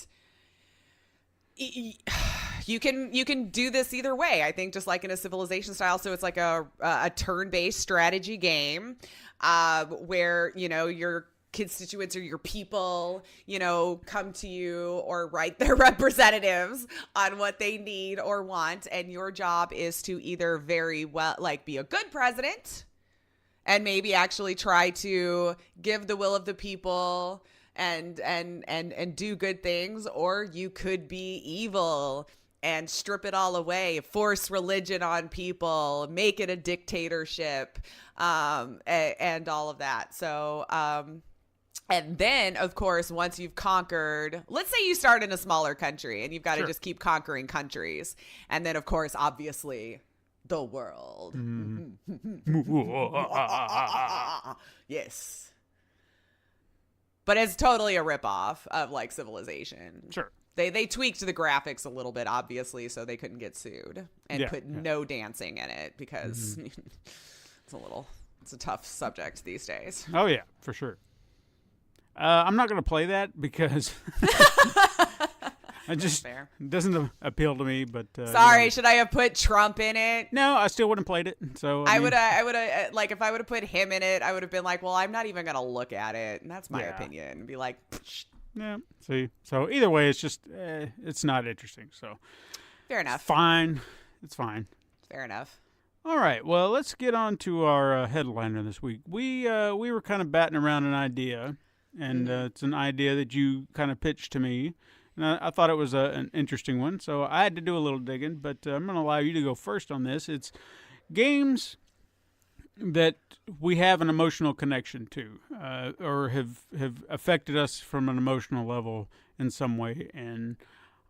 you can do this either way. I think just like in a Civilization style. So it's like a turn-based strategy game where, your constituents or your people, come to you or write their representatives on what they need or want. And your job is to either very well, like be a good president and maybe actually try to give the will of the people and do good things, or you could be evil and strip it all away, force religion on people, make it a dictatorship, and all of that. So, and then, of course, once you've conquered, let's say you start in a smaller country and you've got to just keep conquering countries. And then, of course, obviously, the world. Yes. But it's totally a ripoff of like Civilization. Sure. They tweaked the graphics a little bit, obviously, so they couldn't get sued, and put no dancing in it because it's a tough subject these days. Oh yeah, for sure. I'm not going to play that because it doesn't appeal to me. But sorry, should I have put Trump in it? No, I still wouldn't have played it. So I would have like if I would have put him in it, I would have been like, well, I'm not even going to look at it, and that's my opinion. And be like, psh. Yeah. See, so either way, it's just it's not interesting. So fair enough. Fine, it's fine. Fair enough. All right. Well, let's get on to our headliner this week. We were kind of batting around an idea. And it's an idea that you kind of pitched to me. And I thought it was an interesting one. So I had to do a little digging. But I'm going to allow you to go first on this. It's games that we have an emotional connection to or have affected us from an emotional level in some way. And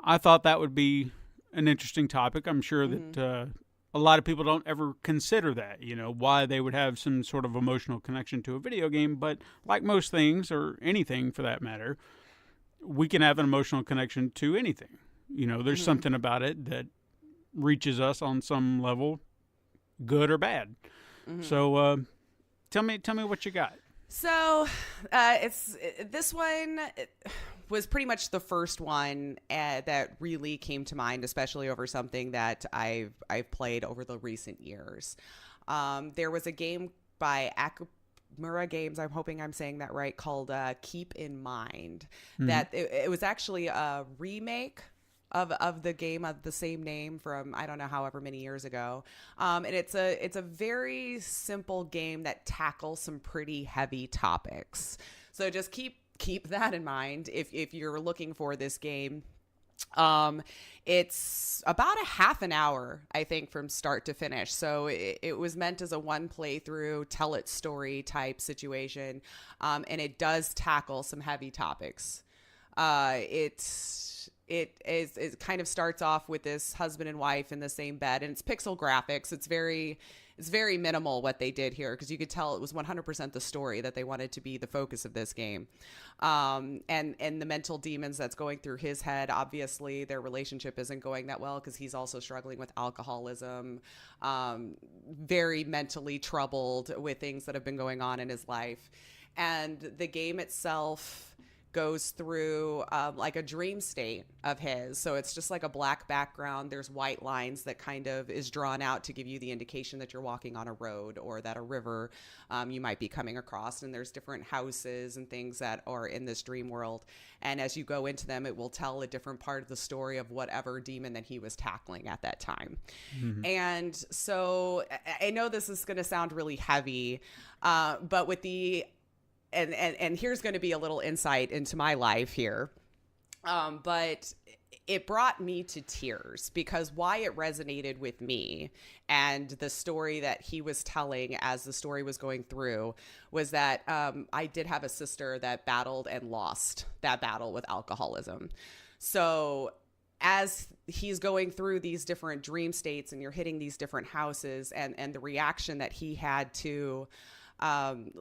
I thought that would be an interesting topic. I'm sure that a lot of people don't ever consider that, why they would have some sort of emotional connection to a video game. But like most things, or anything for that matter, we can have an emotional connection to anything. There's something about it that reaches us on some level, good or bad. So tell me what you got. So this one was pretty much the first one that really came to mind, especially over something that I've played over the recent years. There was a game by Activision Games, I'm hoping I'm saying that right, called Keep in Mind. That it was actually a remake of the game of the same name from I don't know however many years ago, and it's a very simple game that tackles some pretty heavy topics. So just keep that in mind if you're looking for this game. It's about a half an hour, I think, from start to finish. So it was meant as a one playthrough, tell it story type situation, and it does tackle some heavy topics. It kind of starts off with this husband and wife in the same bed, and it's pixel graphics. It's very minimal what they did here, because you could tell it was 100% the story that they wanted to be the focus of this game. And the mental demons that's going through his head, obviously their relationship isn't going that well because he's also struggling with alcoholism, very mentally troubled with things that have been going on in his life. And the game itself goes through like a dream state of his. So it's just like a black background. There's white lines that kind of is drawn out to give you the indication that you're walking on a road or that a river you might be coming across. And there's different houses and things that are in this dream world. And as you go into them, it will tell a different part of the story of whatever demon that he was tackling at that time. And so I know this is going to sound really heavy, but with the And here's going to be a little insight into my life here. But it brought me to tears because why it resonated with me and the story that he was telling as the story was going through was that I did have a sister that battled and lost that battle with alcoholism. So as he's going through these different dream states and you're hitting these different houses and the reaction that he had to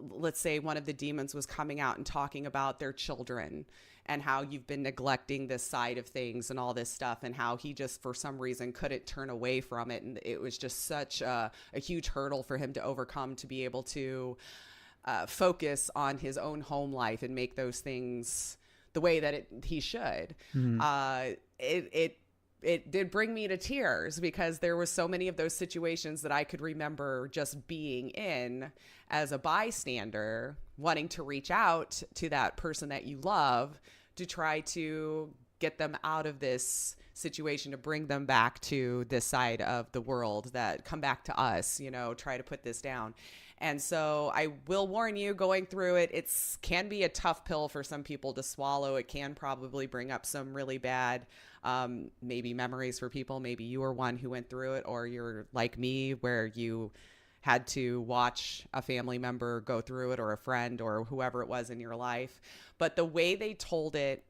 let's say one of the demons was coming out and talking about their children and how you've been neglecting this side of things and all this stuff, and how he just for some reason couldn't turn away from it. And it was just such a huge hurdle for him to overcome to be able to focus on his own home life and make those things the way that he should. It did bring me to tears because there were so many of those situations that I could remember just being in as a bystander, wanting to reach out to that person that you love to try to get them out of this situation, to bring them back to this side of the world, that come back to us, try to put this down. And so I will warn you, going through it, can be a tough pill for some people to swallow. It can probably bring up some really bad maybe memories for people. Maybe you were one who went through it, or you're like me where you had to watch a family member go through it, or a friend, or whoever it was in your life. But the way they told it,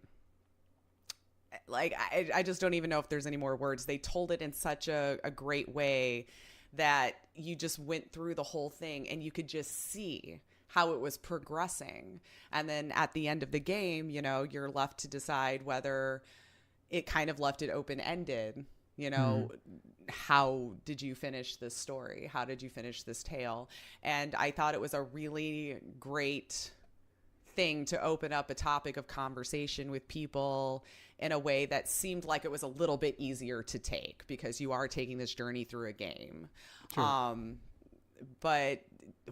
like, I just don't even know if there's any more words. They told it in such a great way that you just went through the whole thing and you could just see how it was progressing. And then at the end of the game, you know, you're left to decide whether it kind of left it open-ended. You know, how did you finish this story? How did you finish this tale? And I thought it was a really great thing to open up a topic of conversation with people in a way that seemed like it was a little bit easier to take, because you are taking this journey through a game. Sure. But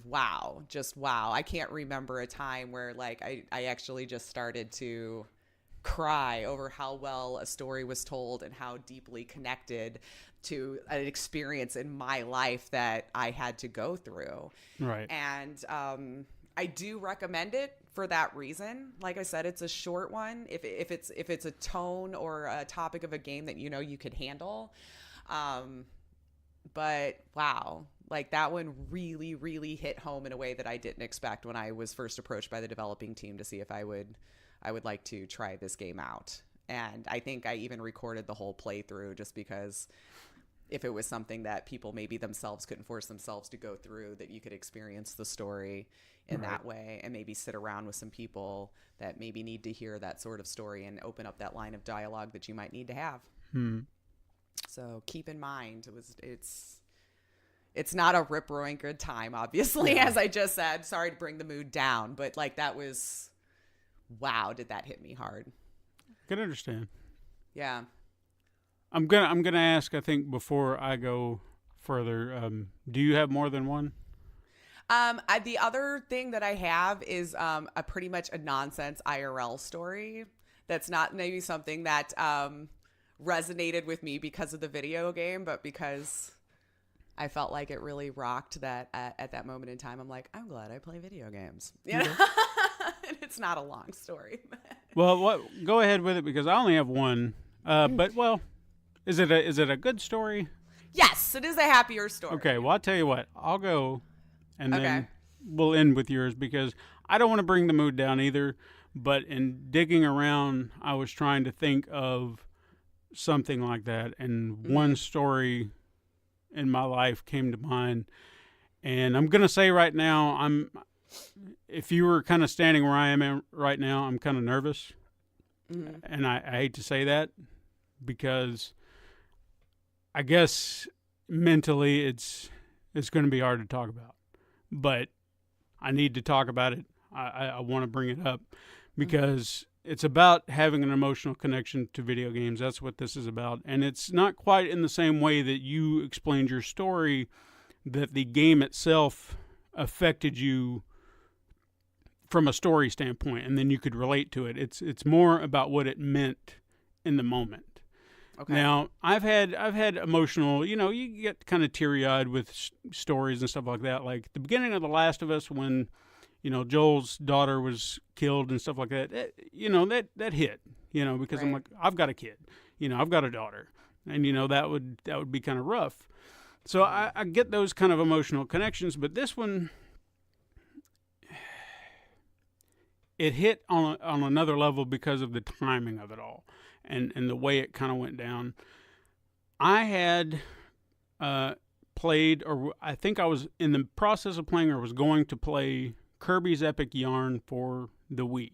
wow, just wow. I can't remember a time where like I actually just started to cry over how well a story was told and how deeply connected to an experience in my life that I had to go through. Right. And I do recommend it for that reason. Like I said, it's a short one. If it's a tone or a topic of a game that you know you could handle. But wow, like that one really, really hit home in a way that I didn't expect when I was first approached by the developing team to see if I would like to try this game out. And I think I even recorded the whole playthrough just because if it was something that people maybe themselves couldn't force themselves to go through, that you could experience the story in that way, and maybe sit around with some people that maybe need to hear that sort of story and open up that line of dialogue that you might need to have. So keep in mind, it's not a rip-roaring good time, obviously, as I just said. Sorry to bring the mood down, but like that was, wow, did that hit me hard. I can understand. Yeah. I'm gonna ask, I think, before I go further, do you have more than one? The other thing that I have is a pretty much a nonsense IRL story. That's not maybe something that resonated with me because of the video game, but because I felt like it really rocked that at that moment in time. I'm like, I'm glad I play video games. You know? And it's not a long story. Well, go ahead with it, because I only have one. But well, is it a good story? Yes, it is a happier story. Okay, well, I'll tell you what. I'll go, and then we'll end with yours, because I don't want to bring the mood down either. But in digging around, I was trying to think of something like that, and one story in my life came to mind. And I'm going to say right now, if you were kind of standing where I am right now, I'm kind of nervous. And I hate to say that, because I guess mentally it's going to be hard to talk about. But I need to talk about it. I want to bring it up because it's about having an emotional connection to video games. That's what this is about. And it's not quite in the same way that you explained your story, that the game itself affected you from a story standpoint, and then you could relate to it. It's more about what it meant in the moment. Okay. Now, I've had emotional, you get kind of teary-eyed with stories and stuff like that. Like the beginning of The Last of Us, when, Joel's daughter was killed and stuff like that. That hit, because I'm like, I've got a kid, I've got a daughter, and that would be kind of rough. So I get those kind of emotional connections, but this one, it hit on another level because of the timing of it all and the way it kind of went down. I had played, or I think I was in the process of playing, or was going to play Kirby's Epic Yarn for the Wii.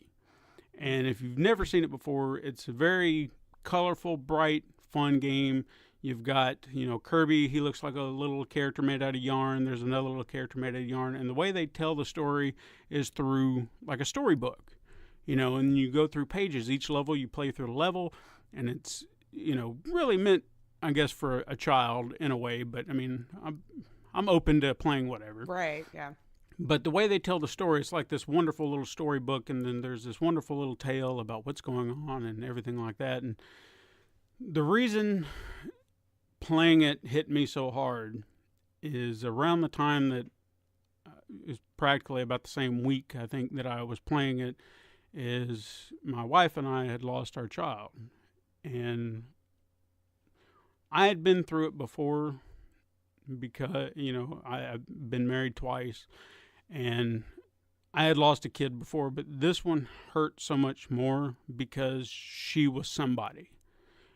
And if you've never seen it before, it's a very colorful, bright, fun game. You've got, Kirby, he looks like a little character made out of yarn. There's another little character made out of yarn. And the way they tell the story is through like a storybook, and you go through pages. Each level, you play through the level. And it's, really meant, I guess, for a child in a way. But, I mean, I'm open to playing whatever. Right, yeah. But the way they tell the story, it's like this wonderful little storybook. And then there's this wonderful little tale about what's going on and everything like that. And the reason playing it hit me so hard is around the time that is practically about the same week, I think, that I was playing it, is my wife and I had lost our child. And I had been through it before because, I've been married twice, and I had lost a kid before, but this one hurt so much more because she was somebody.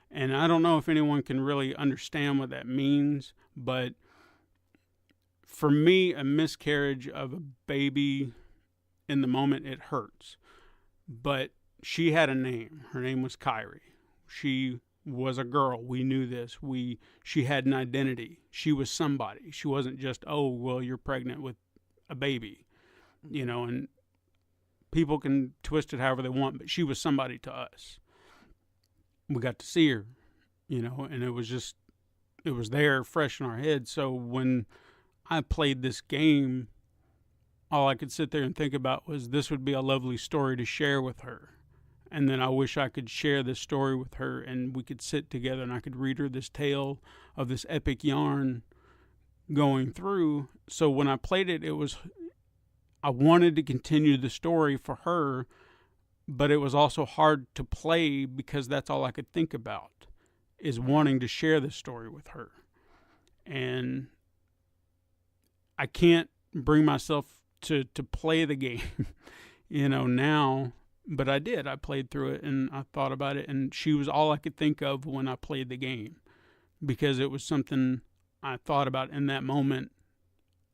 And I don't know if anyone can really understand what that means, but for me, a miscarriage of a baby in the moment, it hurts. But she had a name. Her name was Kyrie. She was a girl. We knew this. She had an identity. She was somebody. She wasn't just, oh, well, you're pregnant with a baby, and people can twist it however they want, but she was somebody to us. We got to see her, and it was there fresh in our heads. So when I played this game, all I could sit there and think about was this would be a lovely story to share with her. And then I wish I could share this story with her and we could sit together and I could read her this tale of this epic yarn going through. So when I played it, I wanted to continue the story for her, but it was also hard to play because that's all I could think about, is wanting to share this story with her. And I can't bring myself to play the game, now. But I did. I played through it and I thought about it, and she was all I could think of when I played the game because it was something I thought about in that moment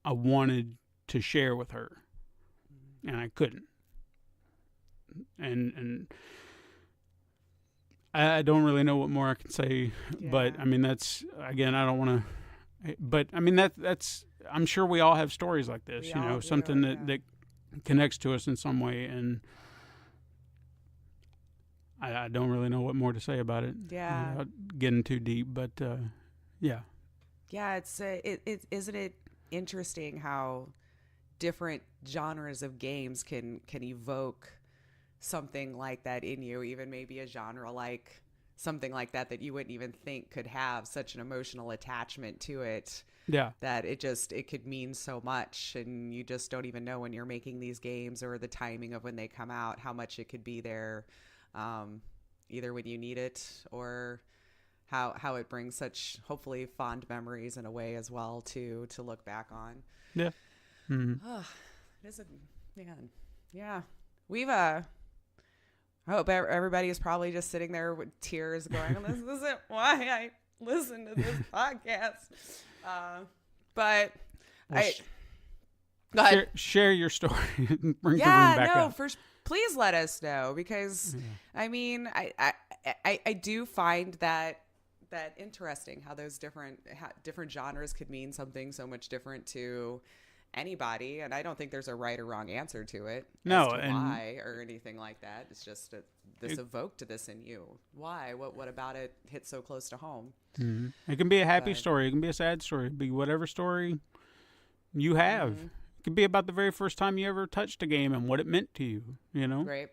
I wanted to share with her, and I couldn't. And I don't really know what more I can say, but I mean, that's, again, I don't want to, but I mean, that's, I'm sure we all have stories like this, something that connects to us in some way, and I don't really know what more to say about it. Yeah. Without getting too deep, but yeah. Yeah, isn't it interesting how different genres of games can evoke something like that in you, even maybe a genre like something like that you wouldn't even think could have such an emotional attachment to it. Yeah. That it could mean so much, and you just don't even know when you're making these games or the timing of when they come out, how much it could be there. Either when you need it or how it brings such hopefully fond memories in a way as well to look back on. Yeah. Mm-hmm. Oh, it is man. Yeah. We've I hope everybody is probably just sitting there with tears going, this isn't why I listen to this podcast. But well, go ahead. Share your story and bring the room back up. Please let us know, because I mean, I do find that interesting how those different genres could mean something so much different to anybody, and I don't think there's a right or wrong answer to it. No, as to and why or anything like that. It's just that this evoked this in you. Why? What about it hit so close to home? Mm-hmm. It can be a happy story. It can be a sad story. It can be whatever story you have. Mm-hmm. It could be about the very first time you ever touched a game and what it meant to you, Right.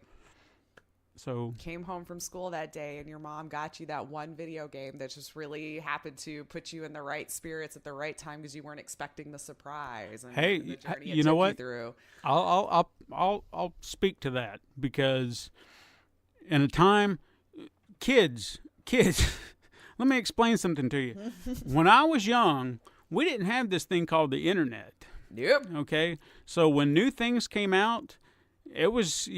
So came home from school that day and your mom got you that one video game that just really happened to put you in the right spirits at the right time because you weren't expecting the surprise. And hey, the journey you know what? Through. I'll speak to that, because in a time, kids, let me explain something to you. When I was young, we didn't have this thing called the internet. Yep. Okay. So when new things came out, it was,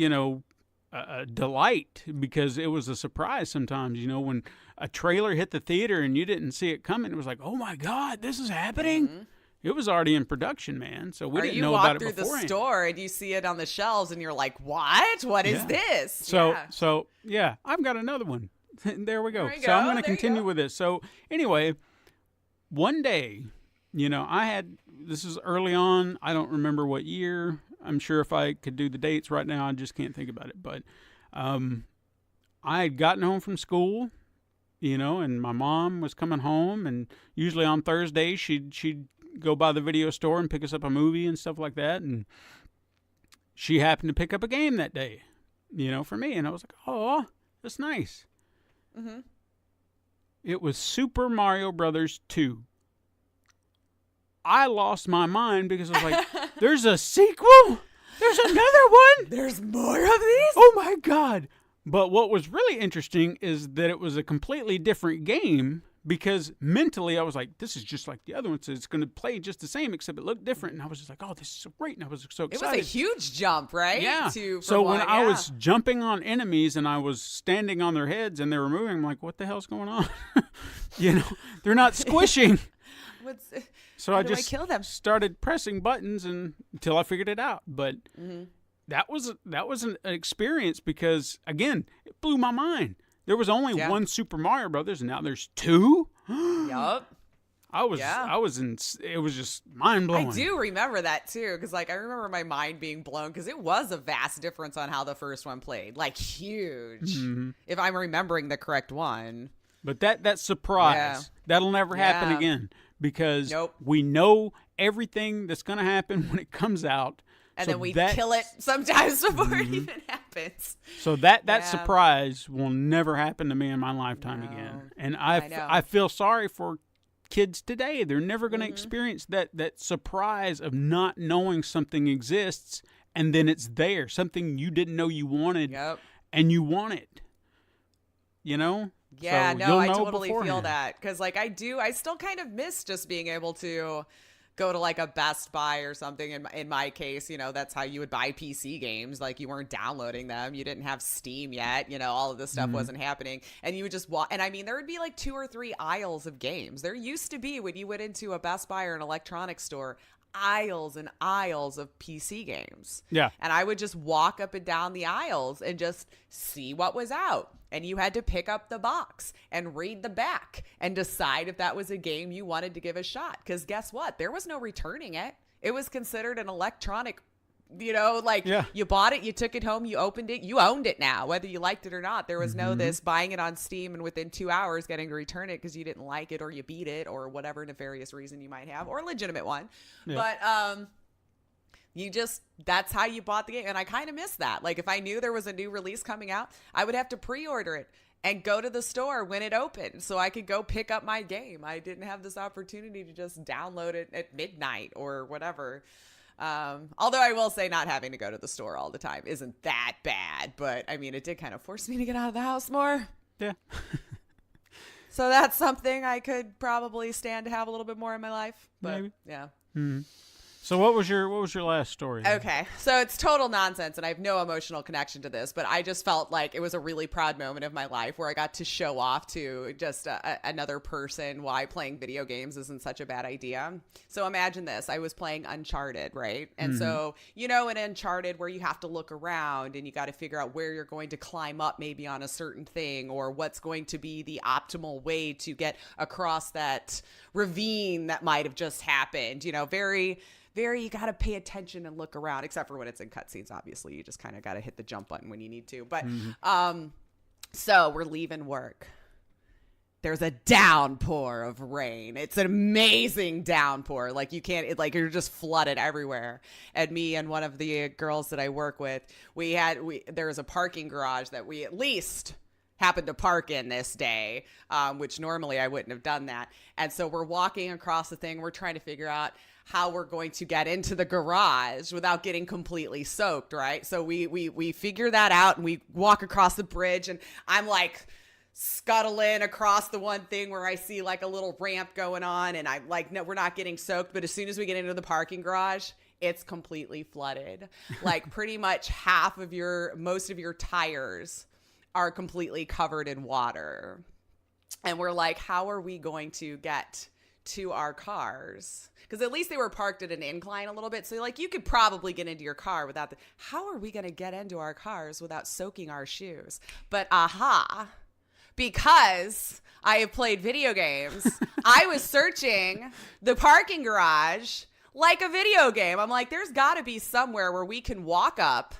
a delight, because it was a surprise sometimes, when a trailer hit the theater and you didn't see it coming, it was like, oh my God, this is happening. Mm-hmm. It was already in production, man. So we didn't know about it beforehand. You walk through the store and you see it on the shelves and you're like, what? What is this? So I've got another one. There we go. So I'm going to continue with this. So anyway, one day, this is early on. I don't remember what year. I'm sure if I could do the dates right now, I just can't think about it. But I had gotten home from school, and my mom was coming home. And usually on Thursdays, she'd go by the video store and pick us up a movie and stuff like that. And she happened to pick up a game that day, for me. And I was like, oh, that's nice. Mm-hmm. It was Super Mario Brothers 2. I lost my mind because I was like, there's a sequel? There's another one? There's more of these? Oh my God. But what was really interesting is that it was a completely different game because mentally I was like, this is just like the other one. So it's going to play just the same, except it looked different. And I was just like, oh, this is so great. And I was so excited. It was a huge jump, right? Yeah. So when I was jumping on enemies and I was standing on their heads and they were moving, I'm like, what the hell's going on? They're not squishing. So I just kill them? started pressing buttons until I figured it out. But that was an experience because, again, it blew my mind. There was only one Super Mario Brothers, and now there's two. Yup. I was in. It was just mind blowing. I do remember that too, because I remember my mind being blown because it was a vast difference on how the first one played, like huge. If I'm remembering the correct one. But that surprise that'll never happen again because we know everything that's going to happen when it comes out. And then we kill it sometimes before it even happens. So that surprise will never happen to me in my lifetime again. And I feel sorry for kids today. They're never going to experience that surprise of not knowing something exists and then it's there. Something you didn't know you wanted and you want it. Yeah, so no, I totally feel that. Because I still kind of miss just being able to go to like a Best Buy or something. In my case, that's how you would buy PC games. Like you weren't downloading them. You didn't have Steam yet. All of this stuff wasn't happening. And you would just walk. And I mean, there would be like 2 or 3 aisles of games. There used to be when you went into a Best Buy or an electronics store, aisles and aisles of PC games. Yeah. And I would just walk up and down the aisles and just see what was out. And you had to pick up the box and read the back and decide if that was a game you wanted to give a shot. Because guess what? There was no returning it. It was considered an electronic, you bought it, you took it home, you opened it, you owned it now, whether you liked it or not. There was no this buying it on Steam and within 2 hours getting to return it because you didn't like it or you beat it or whatever nefarious reason you might have or legitimate one. Yeah. But that's how you bought the game. And I kind of miss that. Like if I knew there was a new release coming out, I would have to pre-order it and go to the store when it opened so I could go pick up my game. I didn't have this opportunity to just download it at midnight or whatever. Although I will say not having to go to the store all the time isn't that bad, but I mean, it did kind of force me to get out of the house more. Yeah. So that's something I could probably stand to have a little bit more in my life, but maybe. Yeah. Mm-hmm. So what was your last story? Okay. So it's total nonsense and I have no emotional connection to this, but I just felt like it was a really proud moment of my life where I got to show off to just another person why playing video games isn't such a bad idea. So imagine this. I was playing Uncharted, right? And so, in Uncharted where you have to look around and you got to figure out where you're going to climb up maybe on a certain thing or what's going to be the optimal way to get across that ravine that might have just happened, very, you got to pay attention and look around, except for when it's in cutscenes, obviously. You just kind of got to hit the jump button when you need to. But so we're leaving work. There's a downpour of rain. It's an amazing downpour. Like you can't, you're just flooded everywhere. And me and one of the girls that I work with, there was a parking garage that we at least happened to park in this day, which normally I wouldn't have done that. And so we're walking across the thing. We're trying to figure out how we're going to get into the garage without getting completely soaked, right? So we figure that out and we walk across the bridge and I'm like scuttling across the one thing where I see like a little ramp going on and I'm like, no, we're not getting soaked. But as soon as we get into the parking garage, it's completely flooded. Like pretty much most of your tires are completely covered in water. And we're like, how are we going to get to our cars? Because at least they were parked at an incline a little bit. So you could probably get into your car without how are we going to get into our cars without soaking our shoes? But because I have played video games, I was searching the parking garage like a video game. I'm like, there's got to be somewhere where we can walk up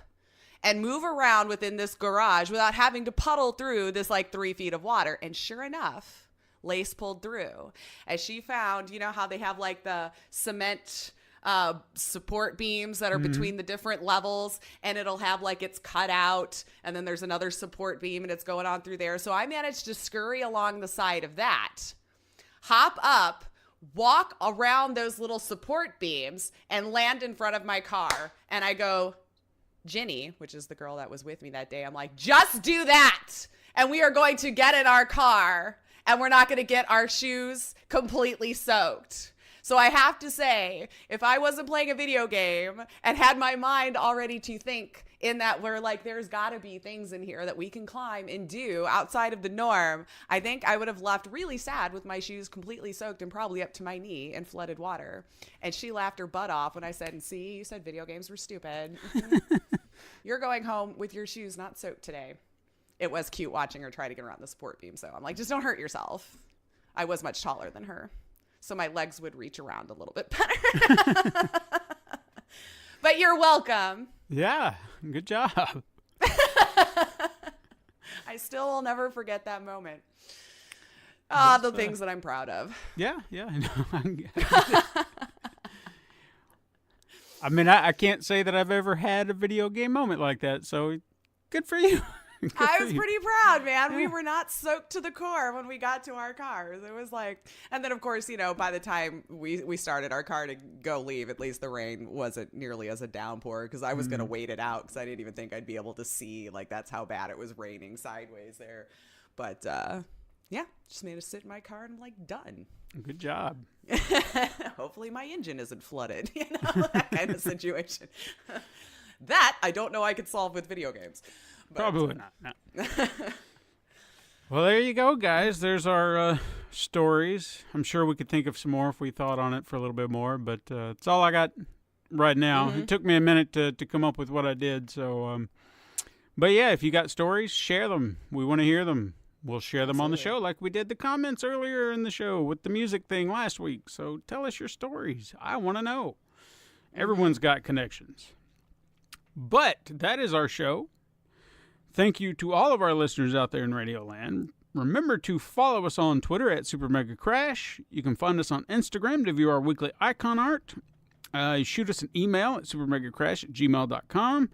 and move around within this garage without having to puddle through this 3 feet of water. And sure enough, Lace pulled through as she found, how they have the cement support beams that are between the different levels and it'll have it's cut out and then there's another support beam and it's going on through there. So I managed to scurry along the side of that, hop up, walk around those little support beams and land in front of my car. And I go, Ginny, which is the girl that was with me that day, I'm like, just do that. And we are going to get in our car and we're not going to get our shoes completely soaked. So I have to say, if I wasn't playing a video game and had my mind already to think in that we're like, there's got to be things in here that we can climb and do outside of the norm, I think I would have left really sad with my shoes completely soaked and probably up to my knee in flooded water. And she laughed her butt off when I said, see, you said video games were stupid. You're going home with your shoes not soaked today. It was cute watching her try to get around the support beam. So I'm like, just don't hurt yourself. I was much taller than her, so my legs would reach around a little bit better. But you're welcome. Yeah, good job. I still will never forget that moment. The things that I'm proud of. Yeah, I know. I mean, I can't say that I've ever had a video game moment like that, so good for you. I was pretty proud, man. Yeah. We were not soaked to the core when we got to our cars. It was like, and then of course, you know, by the time we started our car to go leave, at least the rain wasn't nearly as a downpour because I was going to wait it out because I didn't even think I'd be able to see. Like, that's how bad it was raining sideways there. But yeah, just made us sit in my car and I'm like, done. Good job. Hopefully my engine isn't flooded, you know, that kind of situation. That I don't know I could solve with video games. But probably not. No. Well, there you go, guys. There's our stories. I'm sure we could think of some more if we thought on it for a little bit more, but it's all I got right now. It took me a minute to come up with what I did. So, but yeah, if you got stories, share them. We want to hear them. We'll share them on the show like we did the comments earlier in the show with the music thing last week. So tell us your stories. I want to know. Everyone's got connections. But that is our show. Thank you to all of our listeners out there in Radio Land. Remember to follow us on Twitter at Super Mega Crash. You can find us on Instagram to view our weekly icon art. Shoot us an email at supermegacrash@gmail.com.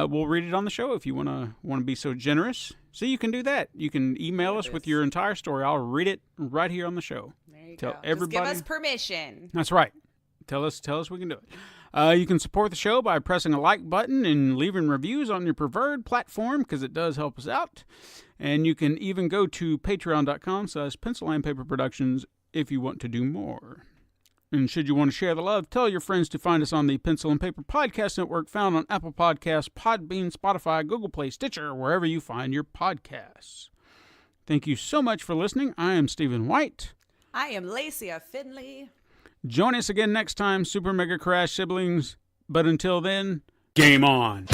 We'll read it on the show if you want to be so generous. So you can do that. You can email us with your entire story. I'll read it right here on the show. There you Tell go. everybody. Just give us permission. That's right. Tell us we can do it. You can support the show by pressing a like button and leaving reviews on your preferred platform because it does help us out. And you can even go to patreon.com/Pencil and Paper Productions if you want to do more. And should you want to share the love, tell your friends to find us on the Pencil and Paper Podcast Network found on Apple Podcasts, Podbean, Spotify, Google Play, Stitcher, wherever you find your podcasts. Thank you so much for listening. I am Stephen White. I am Lacia Finley. Join us again next time, Super Mega Crash siblings. But until then, game on.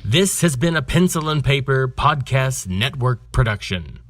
This has been a Pencil and Paper Podcast Network production.